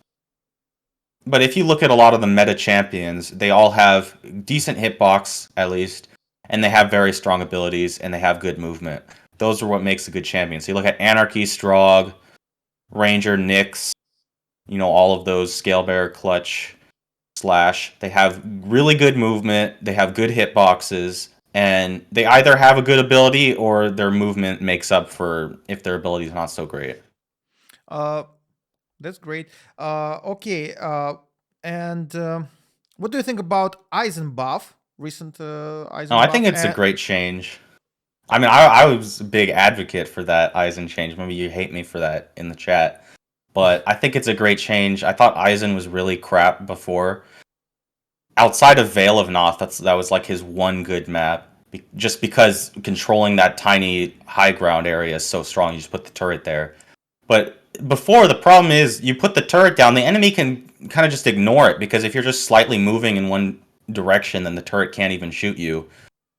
But if you look at a lot of the meta champions, they all have decent hitbox, at least, and they have very strong abilities, and they have good movement. Those are what makes a good champion. So you look at Anarchy, Strog, Ranger, Nyx, all of those, Scalebearer, Clutch, Slash. They have really good movement, they have good hitboxes, and they either have a good ability or their movement makes up for if their ability is not so great. That's great. Okay. And what do you think about Eisen buff? Recent Eisen No, I buff? think it's a great change. I mean, I was a big advocate for that Eisen change. Maybe you hate me for that in the chat. But I think it's a great change. I thought Eisen was really crap before. Outside of Veil of Noth, that was like his one good map. Just because controlling that tiny high ground area is so strong, you just put the turret there. But before, the problem is you put the turret down, the enemy can kind of just ignore it, because if you're just slightly moving in one direction, then the turret can't even shoot you.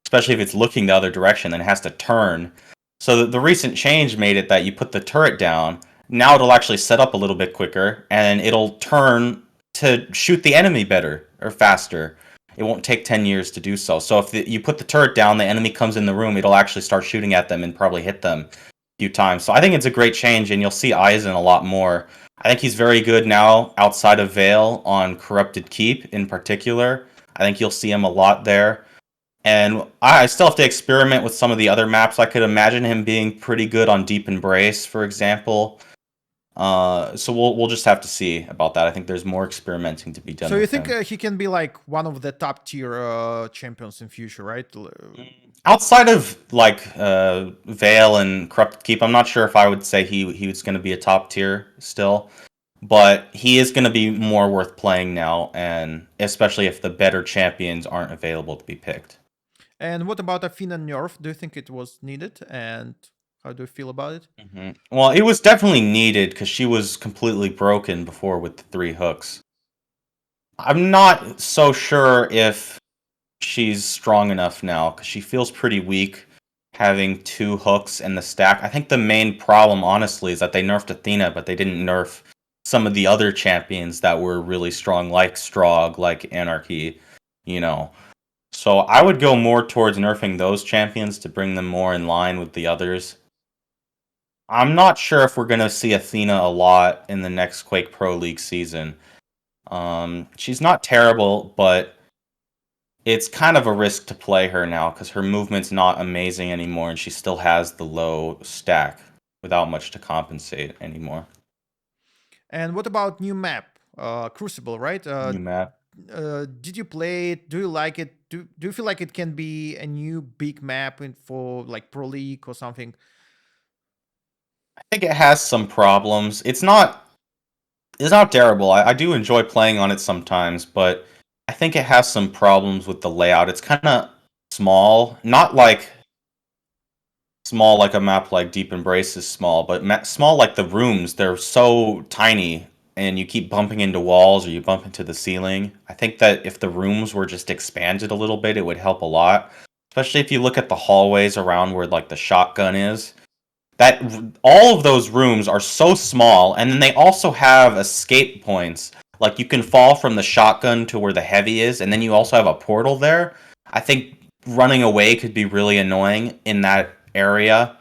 Especially if it's looking the other direction, then it has to turn. So the recent change made it that you put the turret down, now it'll actually set up a little bit quicker, and it'll turn to shoot the enemy better or faster. It won't take 10 years to do so. So if you put the turret down, the enemy comes in the room, it'll actually start shooting at them and probably hit them a few times. So I think it's a great change, and you'll see Eisen a lot more. I think he's very good now outside of Veil on Corrupted Keep in particular. I think you'll see him a lot there. And I still have to experiment with some of the other maps. I could imagine him being pretty good on Deep Embrace, for example. So we'll just have to see about that. I think there's more experimenting to be done. So you with think him. he can be like one of the top tier champions in future, right? Outside of like Veil and Corrupted Keep, I'm not sure if I would say he was going to be a top tier still. But he is going to be more worth playing now, and especially if the better champions aren't available to be picked. And what about Athena nerf? Do you think it was needed? And how do you feel about it? Well, it was definitely needed because she was completely broken before with the 3 hooks. I'm not so sure if she's strong enough now because she feels pretty weak having 2 hooks in the stack. I think the main problem, honestly, is that they nerfed Athena, but they didn't nerf some of the other champions that were really strong, like Strog, like Anarchy, So I would go more towards nerfing those champions to bring them more in line with the others. I'm not sure if we're going to see Athena a lot in the next Quake Pro League season. She's not terrible, but it's kind of a risk to play her now because her movement's not amazing anymore, and she still has the low stack without much to compensate anymore. And what about new map? Crucible, right? New map. Did you play it? Do you like it? Do you feel like it can be a new big map for like Pro League or something? I think it has some problems. It's not terrible. I do enjoy playing on it sometimes, but I think it has some problems with the layout. It's kind of small, not like small like a map like Deep Embrace is small, but small like the rooms. They're so tiny, and you keep bumping into walls or you bump into the ceiling. I think that if the rooms were just expanded a little bit, it would help a lot. Especially if you look at the hallways around where like the shotgun is. That all of those rooms are so small, and then they also have escape points. Like you can fall from the shotgun to where the heavy is, and then you also have a portal there. I think running away could be really annoying in that area.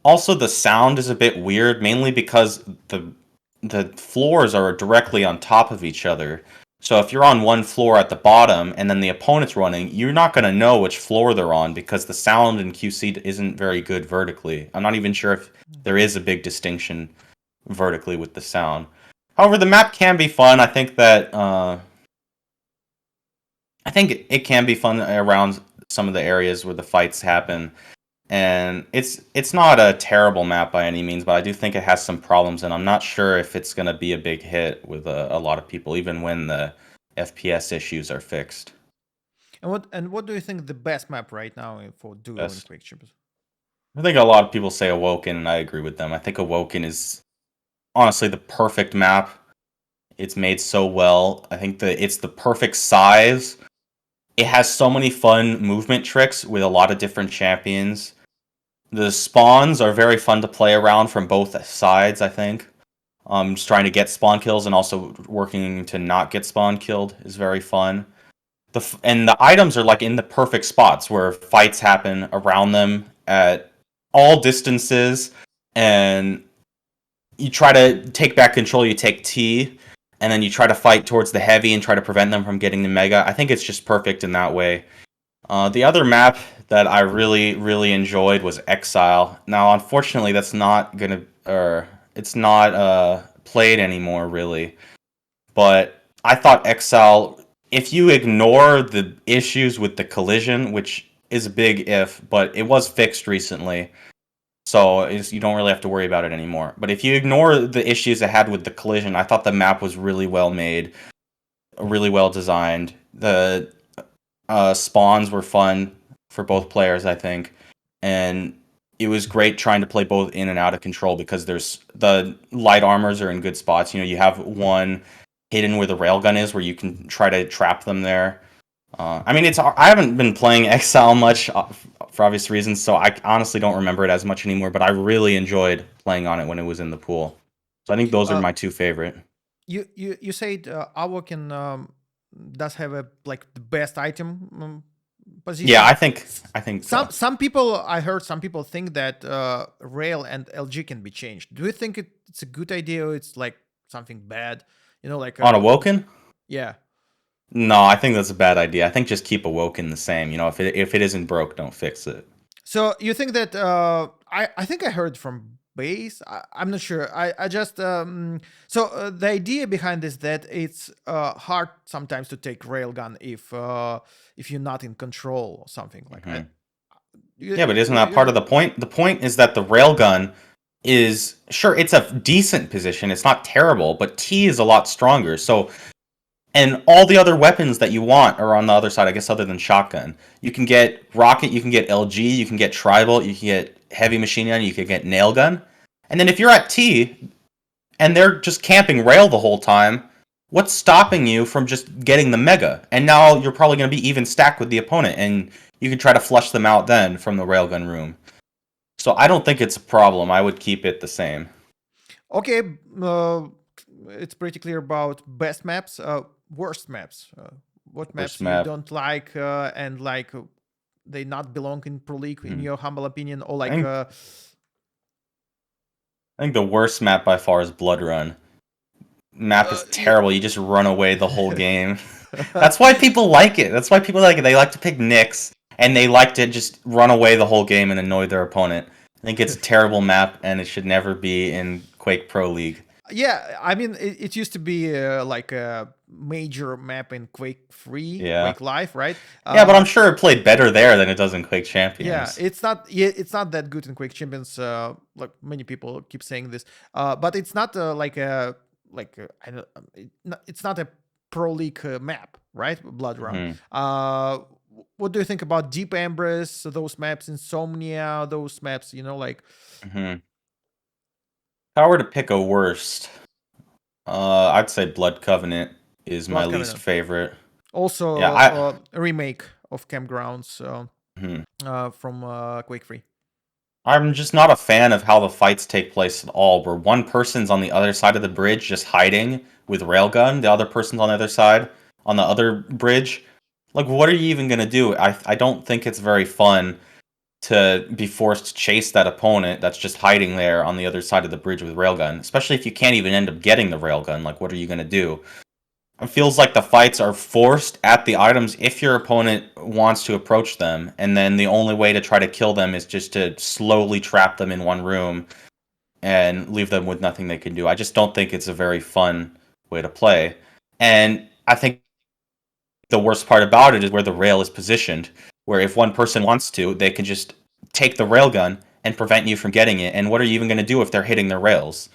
Also, the sound is a bit weird, mainly because the floors are directly on top of each other. So if you're on one floor at the bottom and then the opponent's running, you're not going to know which floor they're on because the sound in QC isn't very good vertically. I'm not even sure if there is a big distinction vertically with the sound. However, the map can be fun. I think it can be fun around some of the areas where the fights happen. And it's not a terrible map by any means, but I do think it has some problems, and I'm not sure if it's going to be a big hit with a lot of people, even when the FPS issues are fixed. And what do you think the best map right now for Duel and Best. Quake Champions? I think a lot of people say Awoken, and I agree with them. I think Awoken is honestly the perfect map. It's made so well. I think that it's the perfect size. It has so many fun movement tricks with a lot of different champions. The spawns are very fun to play around from both sides, I think. Just trying to get spawn kills and also working to not get spawn killed is very fun. And the items are like in the perfect spots where fights happen around them at all distances, and you try to take back control. You take T, and then you try to fight towards the heavy and try to prevent them from getting the mega. I think it's just perfect in that way. The other map that I really enjoyed was Exile. Now, unfortunately, that's not gonna, or it's not played anymore, really. But I thought Exile, if you ignore the issues with the collision, which is a big if, but it was fixed recently, so you don't really have to worry about it anymore. But if you ignore the issues it had with the collision, I thought the map was really well made, really well designed. The spawns were fun for both players, I think, and it was great trying to play both in and out of control because there's the light armors are in good spots. You know, you have one hidden where the railgun is, where you can try to trap them there. I mean, I haven't been playing Exile much for obvious reasons, so I honestly don't remember it as much anymore. But I really enjoyed playing on it when it was in the pool. So I think those are Uh, my two favorite. you said Awoken does have a like the best item Yeah, position. I think so. Some people I heard some people think that Rail and LG can be changed. Do you think it's a good idea or it's like something bad? You know, like On Awoken, yeah. no, I think that's a bad idea. I think just keep Awoken the same. You know, if it isn't broke, don't fix it. So you think that I think I heard from base. I'm not sure. I just so the idea behind this that it's hard sometimes to take railgun if you're not in control or something like I. Hmm. You, Yeah, but isn't you, that part you, of the point? The point is that the railgun is sure it's a decent position. It's not terrible, but T is a lot stronger. So and all the other weapons that you want are on the other side, I guess, other than shotgun. You can get rocket, you can get LG, you can get tribal, you can get heavy machine gun, you can get nail gun. And then if you're at T and they're just camping rail the whole time, what's stopping you from just getting the mega? And now you're probably going to be even stacked with the opponent, and you can try to flush them out then from the railgun room. So I don't think it's a problem. I would keep it the same. okay. Uh, it's pretty clear about best maps. Worst maps. What Worst maps you map. don't like and like they not belong in Pro League in Hmm. your humble opinion, or I like think I think the worst map by far is Blood Run. Map is yeah. terrible. You just run away the whole game. That's why people like it. That's why people like it. They like to pick Nyx, and they like to just run away the whole game and annoy their opponent. I think it's a terrible map, and it should never be in Quake Pro League. Yeah, I mean, it used to be like a major map in Quake 3, Yeah. Quake Live, right? Yeah, but I'm sure it played better there than it does in Quake Champions. Yeah, it's not that good in Quake Champions. Like many people keep saying this, but it's not I don't, it's not a pro league map, right? Blood Run. What do you think about Deep Embers, those maps, Insomnia, those maps? You know, like If I were to pick a worst, I'd say Blood Covenant is my Blood least Covenant. favorite. Also, Yeah, a remake of Campgrounds from Quake 3. I'm just not a fan of how the fights take place at all, where one person's on the other side of the bridge just hiding with railgun, the other person's on the other side on the other bridge. Like, what are you even gonna do? I don't think it's very fun to be forced to chase that opponent that's just hiding there on the other side of the bridge with railgun, especially if you can't even end up getting the railgun. Like, what are you gonna do? It feels like the fights are forced at the items if your opponent wants to approach them, and then the only way to try to kill them is just to slowly trap them in one room and leave them with nothing they can do. I just don't think it's a very fun way to play. And I think the worst part about it is where the rail is positioned, where if one person wants to, they can just take the railgun and prevent you from getting it. And what are you even going to do if they're hitting the rails?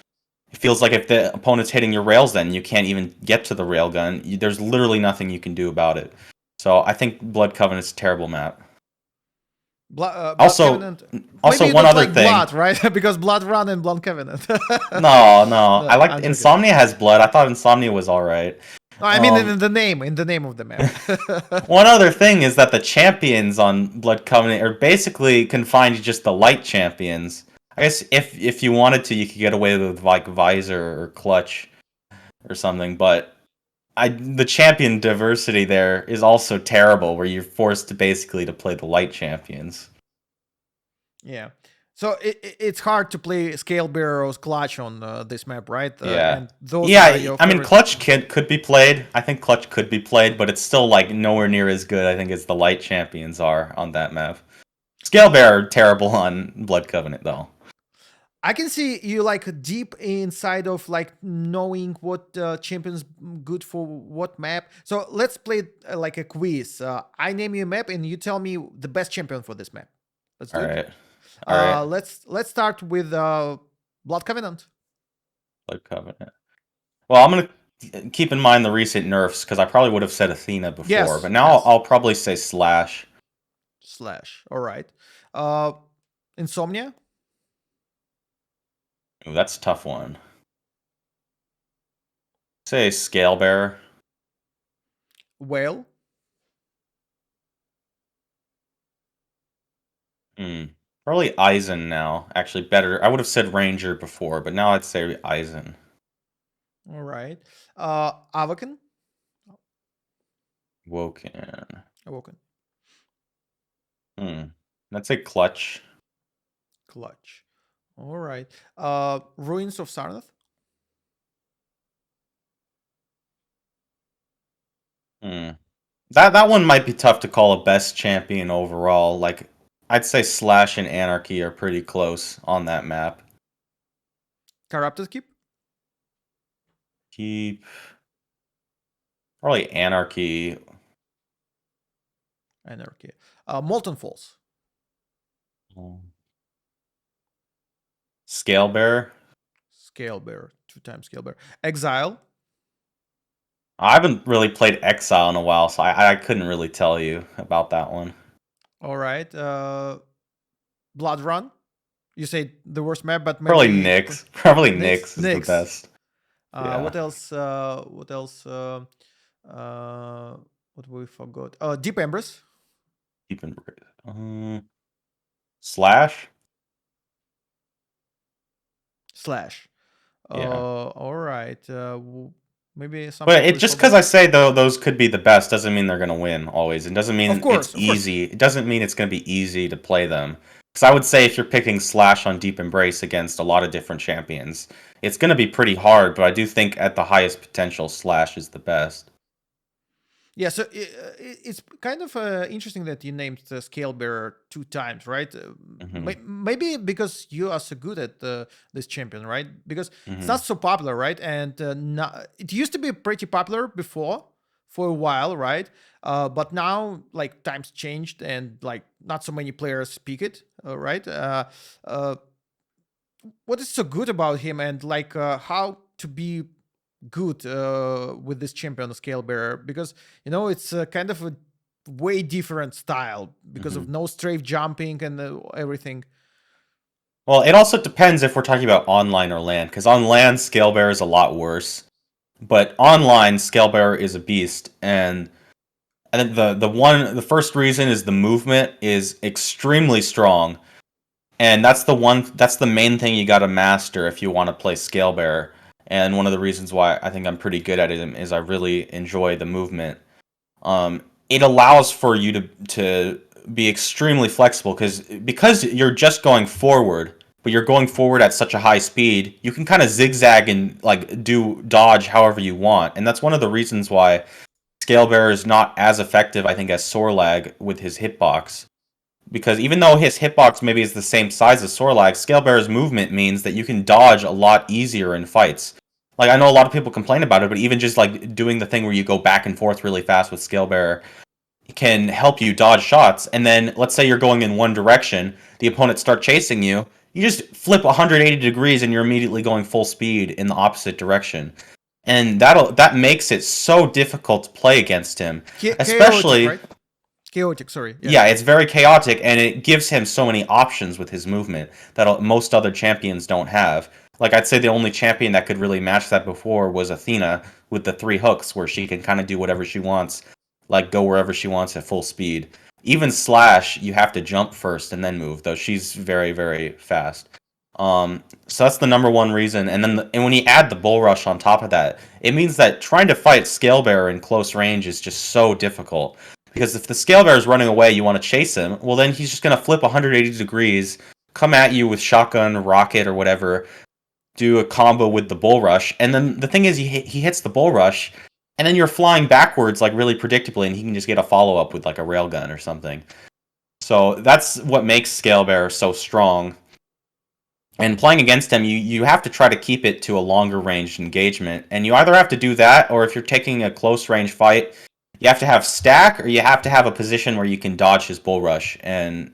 It feels like if the opponent's hitting your rails, then you can't even get to the railgun. There's literally nothing you can do about it. So I think Blood Covenant's a terrible map. Blood Also, Covenant. Maybe also you one don't other like thing. Blood, right? Because Blood Run and Blood Covenant. No, I No, like I'm joking. Insomnia has blood. I thought Insomnia was all right. No, I mean in the name of the map. One other thing is that the champions on Blood Covenant are basically confined to just the light champions. I guess if you wanted to, you could get away with like Visor or Clutch or something, but the champion diversity there is also terrible, where you're forced to basically to play the light champions. Yeah. So it's hard to play Scale Barrels Clutch on this map, right? Yeah. And those Yeah, are your I mean, favorite. Clutch could be played. I think Clutch could be played, but it's still like nowhere near as good, I think, as the light champions are on that map. Scale Bear are terrible on Blood Covenant, though. I can see you like deep inside of like knowing what champions good for what map. So let's play like a quiz. I name you a map and you tell me the best champion for this map. Let's do All it. right. All right. Let's start with Blood Covenant. Blood Covenant. Well, I'm gonna keep in mind the recent nerfs because I probably would have said Athena before, Yes, but now yes. I'll probably say Slash. Slash. All right. Insomnia. Ooh, that's a tough one. Say Scale Bear. Whale. Probably Eisen now. Actually, better. I would have said Ranger before, but now I'd say Eisen. All right. Awaken. Woken. Awoken. Let's say Clutch. Clutch. All right. Ruins of Sarnath. That one might be tough to call a best champion overall. Like, I'd say Slash and Anarchy are pretty close on that map. Corrupted Keep. Keep. Probably Anarchy. Anarchy. Molten Falls. Scale Bear. Scale Bear. 2 times Scale Bear. Exile. I haven't really played Exile in a while, so I couldn't really tell you about that one. All right. Blood Run. You say the worst map, but maybe Probably Nyx. Probably Nyx is the best. Yeah. What else? What else? What we forgot? Deep Embers. Deep Embers. Slash. Slash. Yeah. All right. Maybe something. But just because I say those could be the best doesn't mean they're gonna win always. It doesn't mean it's easy. It doesn't mean it's gonna be easy to play them. Because I would say if you're picking Slash on Deep Embrace against a lot of different champions, it's gonna be pretty hard. But I do think at the highest potential, Slash is the best. Yeah, so it's kind of interesting that you named the scale bearer 2 times, right? Hmm. Maybe because you are so good at this champion, right? Because it's Hmm. not so popular, right? And it used to be pretty popular before for a while, right? But now, like, times changed and like not so many players speak it, right? Uh, what is so good about him, and like how to be good with this champion scale bearer? Because it's kind of a way different style because Hmm. of no strafe jumping and everything. Well, it also depends if we're talking about online or LAN, because on LAN, Scalebearer is a lot worse. But online, Scalebearer is a beast, and I think the first reason is the movement is extremely strong, and that's the main thing you got to master if you want to play Scalebearer. And one of the reasons why I think I'm pretty good at it is I really enjoy the movement. It allows for you to be extremely flexible because you're just going forward, but you're going forward at such a high speed, you can kind of zigzag and like do dodge however you want, and that's one of the reasons why Scalebearer is not as effective, I think, as Sorlag with his hitbox. Because even though his hitbox maybe is the same size as Sorlag, Scalebearer's movement means that you can dodge a lot easier in fights. Like, I know a lot of people complain about it, but even just like doing the thing where you go back and forth really fast with Scalebearer can help you dodge shots. And then let's say you're going in one direction, the opponent start chasing you, you just flip 180 degrees and you're immediately going full speed in the opposite direction. And that makes it so difficult to play against him. Chaotic, Especially, right? Chaotic, sorry. Yeah. yeah, it's very chaotic, and it gives him so many options with his movement that most other champions don't have. Like, I'd say the only champion that could really match that before was Athena with the 3 hooks, where she can kind of do whatever she wants, like go wherever she wants at full speed. Even Slash, you have to jump first and then move, though she's very, very fast. So that's the number one reason. And then and when you add the bull rush on top of that, it means that trying to fight Scalebearer in close range is just so difficult. Because if the Scalebearer is running away, you want to chase him, well then he's just going to flip 180 degrees, come at you with shotgun, rocket, or whatever, do a combo with the bull rush, and then the thing is he hits the bull rush, and then you're flying backwards like really predictably, and he can just get a follow-up with like a railgun or something. So that's what makes Scalebearer so strong. And playing against him, you have to try to keep it to a longer range engagement. And you either have to do that, or if you're taking a close range fight, you have to have stack, or you have to have a position where you can dodge his bull rush. And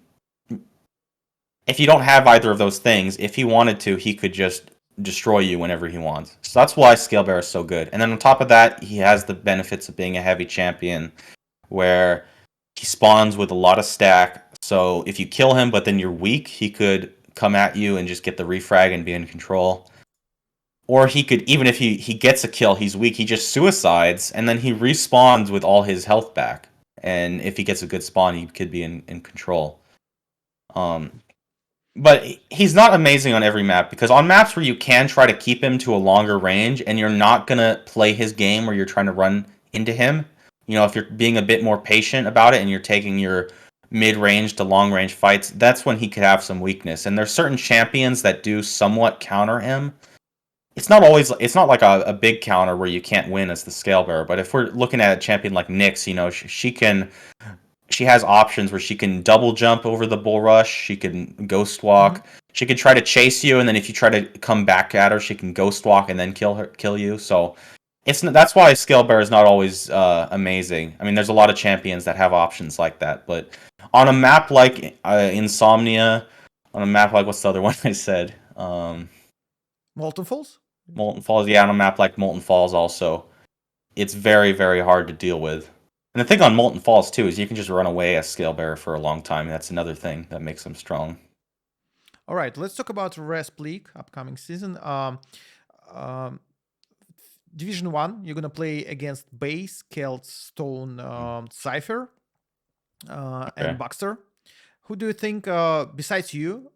if you don't have either of those things, if he wanted to, he could just destroy you whenever he wants. So that's why Scalebearer is so good. And then on top of that, he has the benefits of being a heavy champion, where he spawns with a lot of stack. So if you kill him, but then you're weak, he could come at you and just get the refrag and be in control. Or he could, even if he gets a kill, he's weak, he just suicides, and then he respawns with all his health back. And if he gets a good spawn, he could be in control. Um, but he's not amazing on every map, because on maps where you can try to keep him to a longer range and you're not going to play his game where you're trying to run into him, if you're being a bit more patient about it and you're taking your mid-range to long-range fights, that's when he could have some weakness. And there's certain champions that do somewhat counter him. It's not like a big counter where you can't win as the scale bearer, but if we're looking at a champion like Nyx, she has options where she can double jump over the bull rush, she can ghost Hmm. walk, she could try to chase you, and then if you try to come back at her, she can ghost walk and then kill you. So that's why scale bearer is not always amazing. I mean, there's a lot of champions that have options like that, but on a map like Insomnia, on a map like what's the other one I said? Molten Falls. Molten Falls, yeah, on a map like Molten Falls also, it's very, very hard to deal with. And the thing on Molten Falls too is you can just run away as Scale Bearer for a long time. That's another thing that makes them strong. All right, let's talk about RESPLIGA upcoming season. Um, Division 1, you're gonna play against Base, Kelt, Stone, Cypher, and Okay. Baxter. Who do you think, besides you,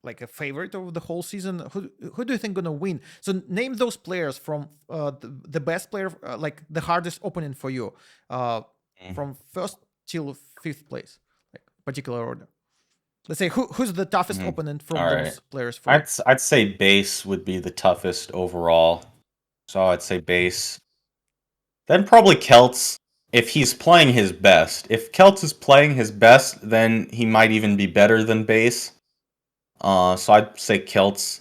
like a favorite of the whole season? Who do you think gonna win? So name those players from the best player, like the hardest opponent for you, uh, Mm. from first till fifth place, like particular order. Let's say who's the toughest Mhm. opponent from All right. those players for you. I'd say base would be the toughest overall. So I'd say base. Then probably Celts if he's playing his best. If Celts is playing his best, then he might even be better than Base. So I'd say Celts.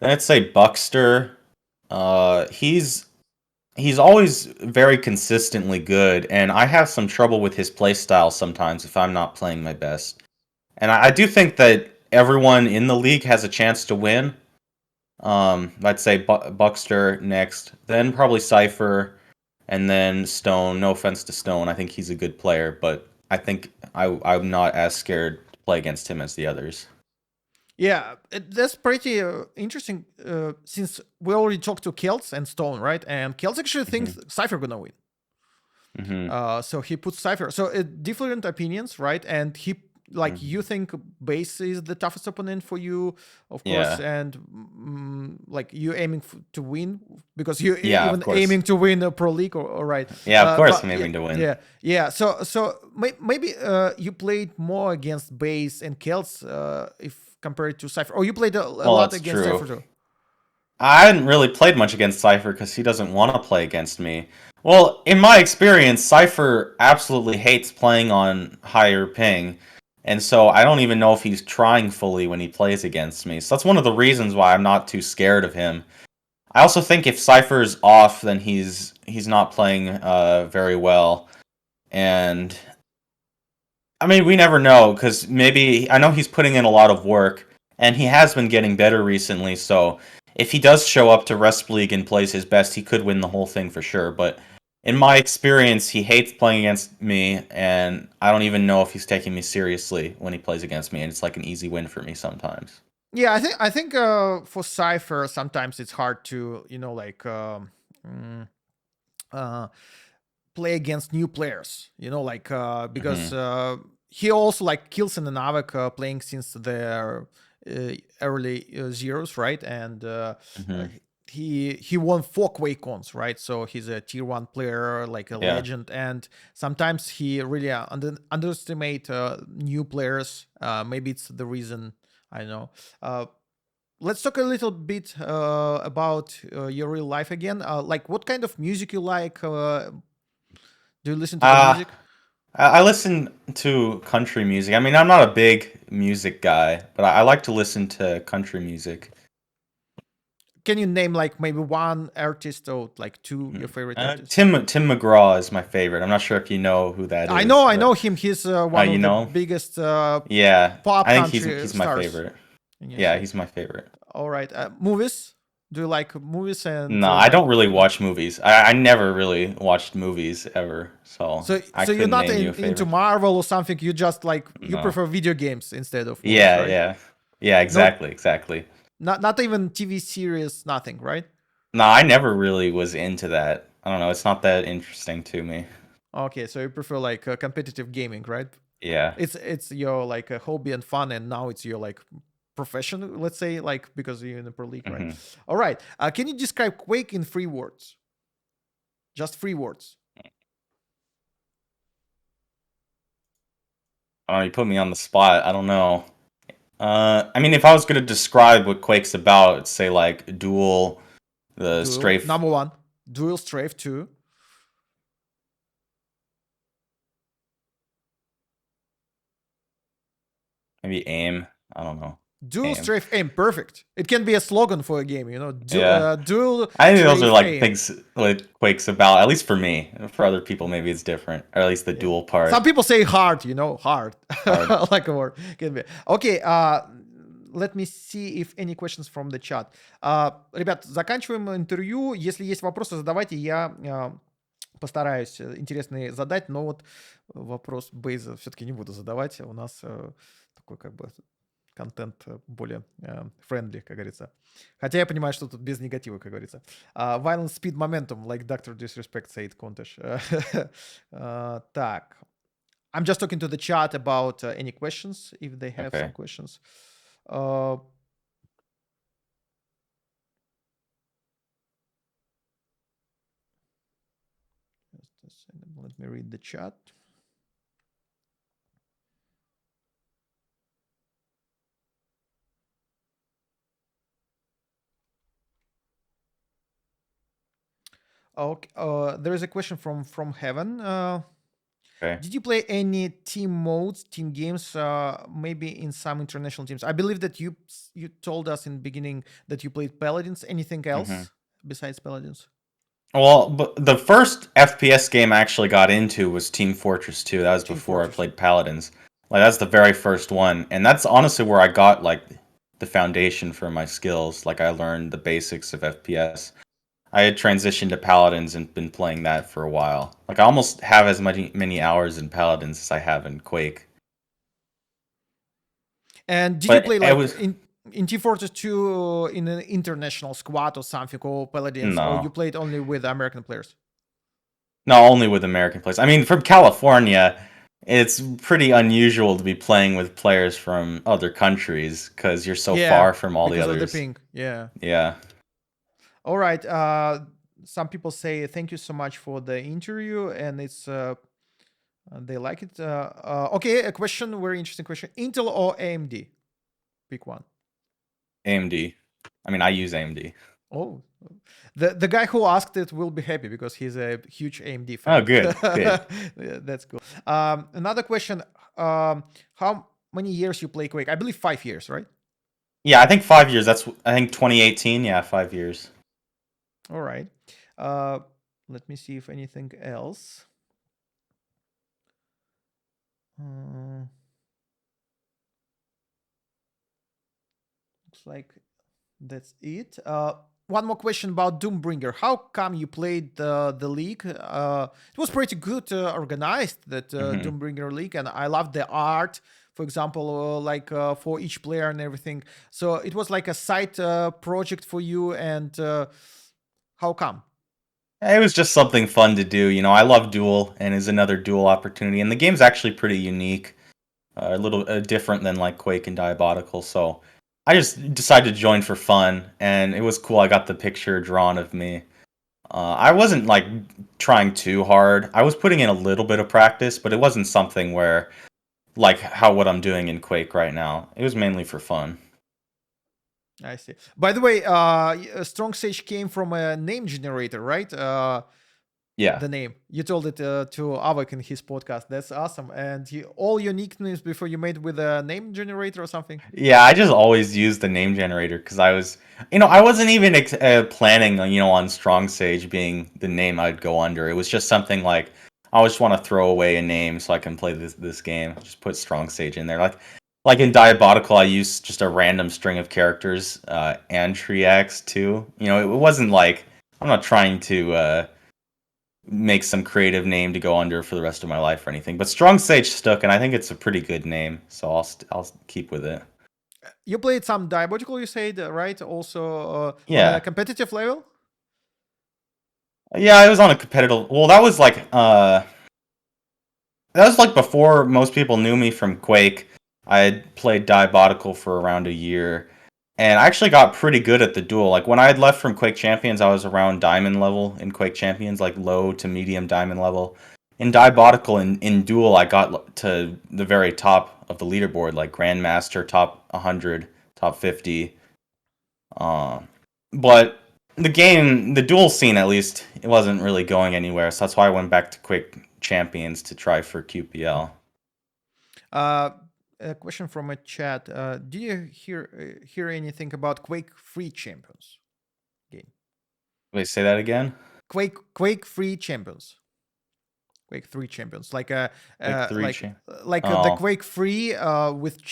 Then I'd say Buckster. He's always very consistently good, and I have some trouble with his playstyle sometimes if I'm not playing my best. And I do think that everyone in the league has a chance to win. I'd say Buckster next, then probably Cypher, and then Stone. No offense to Stone, I think he's a good player, but I think I'm not as scared to play against him as the others. Yeah, that's pretty interesting. Since we already talked to Kelts and Stone, right? And Kelts actually thinks Cypher gonna win. So he puts Cypher. So different opinions, right? And he like you think Base is the toughest opponent for you, of course, and like you aiming to win because you even aiming to win a pro league, or right? Yeah, of course, I'm aiming to win. Yeah. So maybe you played more against Base and Kelts if compared to Cypher, or you played a lot against Cypher too. I hadn't really played much against Cypher because he doesn't want to play against me. Well, in my experience, Cypher absolutely hates playing on higher ping. And so I don't even know if he's trying fully when he plays against me. So that's one of the reasons why I'm not too scared of him. I also think if Cypher's off, then he's not playing very well. And I mean, we never know, because maybe I know he's putting in a lot of work, and he has been getting better recently. So if he does show up to RESPLIGA and plays his best, he could win the whole thing for sure. But in my experience, he hates playing against me, and I don't even know if he's taking me seriously when he plays against me, and it's like an easy win for me sometimes. Yeah, I think for Cypher sometimes it's hard to like play against new players, like because he also like kills in an Avak playing since their early zeros, right? And he won 4 QUAKE, right? So he's a tier 1 player, like a legend, and sometimes he really underestimate new players. Maybe it's the reason, I don't know. Let's talk a little bit about your real life again. Like, what kind of music you like? Do you listen to the music? I listen to country music. I mean, I'm not a big music guy, but I like to listen to country music. Can you name like maybe one artist or like two your favorite artists? Tim McGraw is my favorite. I'm not sure if you know who that is. I know him. He's one of the biggest pop I think country he's stars. my favorite. Yeah, he's my favorite. All right. Movies? Do you like movies? And no, I don't really watch movies. I never really watched movies ever. So you're not into Marvel or something. You just like you prefer video games instead of movies, right? Yeah. Exactly. Not even TV series, nothing, right? No, I never really was into that. I don't know. It's not that interesting to me. Okay, so you prefer like competitive gaming, right? Yeah. It's your like a hobby and fun, and now it's your like profession, let's say, like because you're in the pro league, right? All right. Can you describe QUAKE in 3 words? Just 3 words. Oh, you put me on the spot. I don't know. I mean, if I was gonna describe what QUAKE's about, it'd say like duel, strafe. Number 1, duel, strafe. 2. Maybe aim. I don't know. Duel, strafe, aim. Perfect. It can be a slogan for a game, duel. I think those are like aim. things what QUAKE's about. At least for me. For other people, maybe it's different. Or at least the duel part. Some people say hard, hard. Like a word. Can be. Okay. Let me see if any questions from the chat. Ребят, заканчиваем интервью. Если есть вопросы, задавайте. Я постараюсь интересные задать, но вот вопрос Бейза все-таки не буду задавать. У нас такой как бы контент более friendly, как говорится. Хотя я понимаю, что тут без негатива, как говорится. Violence, speed, momentum, like Dr. Disrespect said, Контеш. Так. I'm just talking to the chat about any questions, if they have some questions. Just a second, let me read the chat. Okay. There is a question from Heaven. Okay. Did you play any team modes, team games, maybe in some international teams? I believe that you told us in the beginning that you played Paladins. Anything Hmm. else besides Paladins? Well, but the first FPS game I actually got into was Team Fortress 2. That was Team before I Fortress 2. played Paladins. Like that's the very first one, and that's honestly where I got like the foundation for my skills. Like I learned the basics of FPS. I had transitioned to Paladins and been playing that for a while. Like I almost have as many hours in Paladins as I have in Quake. And did you But play it like was in Team Fortress 2 in an international squad or something, or Paladins, or you no, played only with American players? not only with American players. I mean, from California, it's pretty unusual to be playing with players from other countries because you're so Yeah, far from all the because of the others. ping. Yeah. Yeah. All right. Some people say thank you so much for the interview, and it's they like it. Okay, a question, very interesting question: Intel or AMD? Pick one. AMD. I mean, I use AMD. Oh, the guy who asked it will be happy because he's a huge AMD Oh, fan. good, good. Yeah, that's cool. Another question: How many years you play Quake? I believe 5 years, right? Yeah, I think 5 years. That's I think 2018. Yeah, 5 years. All right. Uh, Let me see if anything else. Uh, Looks like that's it. One more question about Doombringer. How come you played the league? It was pretty good organized, that Hmm. Doombringer league, and I love the art. For example, for each player and everything. So it was like a side project for you. And how come? It was just something fun to do. You know, I love Duel, and is another Duel opportunity, and the game's actually pretty unique. A little different than like Quake and Diabolical. So I just decided to join for fun, and it was cool. I got the picture drawn of me. I wasn't like trying too hard. I was putting in a little bit of practice, but it wasn't something where like how what I'm doing in Quake right now. It was mainly for fun. I see. By the way, Strongsage came from a name generator, right? Yeah. The name. You told it to Avak in his podcast. That's awesome. And all your nicknames before you made with a name generator or something? Yeah, I just always used the name generator because I wasn't even planning on, on Strong Sage being the name I'd go under. It was just something like, I just want to throw away a name so I can play this game. Just put Strong Sage in there. Like in Diabolical, I used just a random string of characters, and Triax too. It wasn't like, I'm not trying to make some creative name to go under for the rest of my life or anything. But Strong Sage stuck, and I think it's a pretty good name, so I'll keep with it. You played some Diabolical, you said, right? Also on a Yeah. competitive level? Yeah, I was on a competitive. Well, that was like before most people knew me from Quake. I had played Diabolical for around a year, and I actually got pretty good at the duel. Like when I had left from Quake Champions, I was around diamond level in Quake Champions, like low to medium diamond level. In Diabolical, in duel, I got to the very top of the leaderboard, like Grandmaster, top 100, top 50. Um, but the dual scene at least, it wasn't really going anywhere, so that's why I went back to Quick Champions to try for QPL. Uh, a question from a chat. Did you hear anything about Quake Free Champions game? Wait, say that again? Quake Free Champions. Quake 3 Champions. Like a Quick uh, three like cha- the Oh, Quake Free with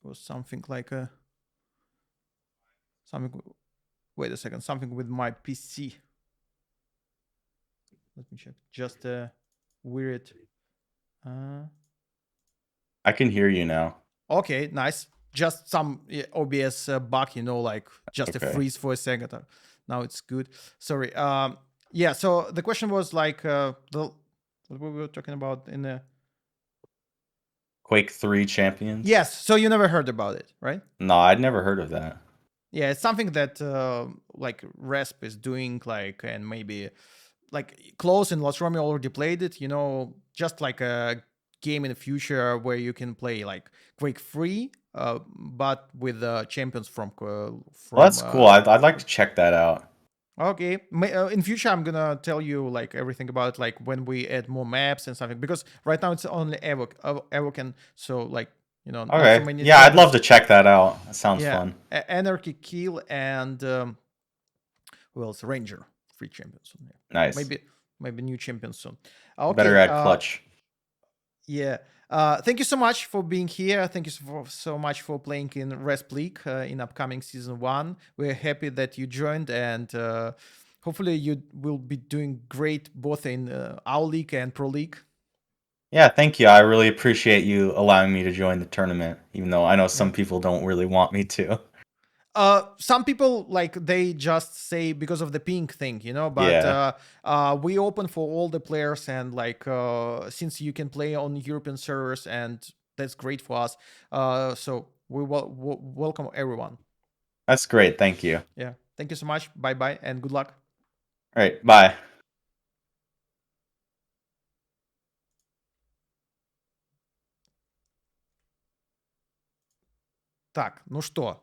was something like a something. Wait a second, something with my PC. Let me check. Just a weird. I can hear you now. Okay, nice. Just some OBS bug, like just a Okay. freeze for a second. Now it's good. Sorry. Yeah. So the question was like what we were talking about in the. QUAKE 3 champions? Yes. So you never heard about it, right? No, I'd never heard of that. Yeah, it's something that like Рэсп is doing, like, and maybe like Close and Lost Romeo already played it. Just like a game in the future where you can play like QUAKE 3, but with champions from. Well, that's cool. I'd like to check that out. Okay, in future I'm gonna tell you like everything about like when we add more maps and something, because right now it's only Evoken, so like not so Okay. many. Yeah, I'd love champions. to check that out. That sounds Yeah, fun. Anarchy Kill and who else? Ranger, 3 champions. Nice. Maybe new champions soon. Okay. Better add clutch. Yeah. Thank you so much for being here. Thank you so much for playing in РЭСПЛИГA in upcoming season 1. We're happy that you joined, and hopefully you will be doing great both in our league and Pro League. Yeah, thank you. I really appreciate you allowing me to join the tournament, even though I know some people don't really want me to. Some people like they just say because of the ping thing, but Yeah. we open for all the players, and like since you can play on European servers, and that's great for us. So we welcome everyone. That's great. Thank you. Yeah. Thank you so much. Bye and good luck. All right. Bye. Так, ну что,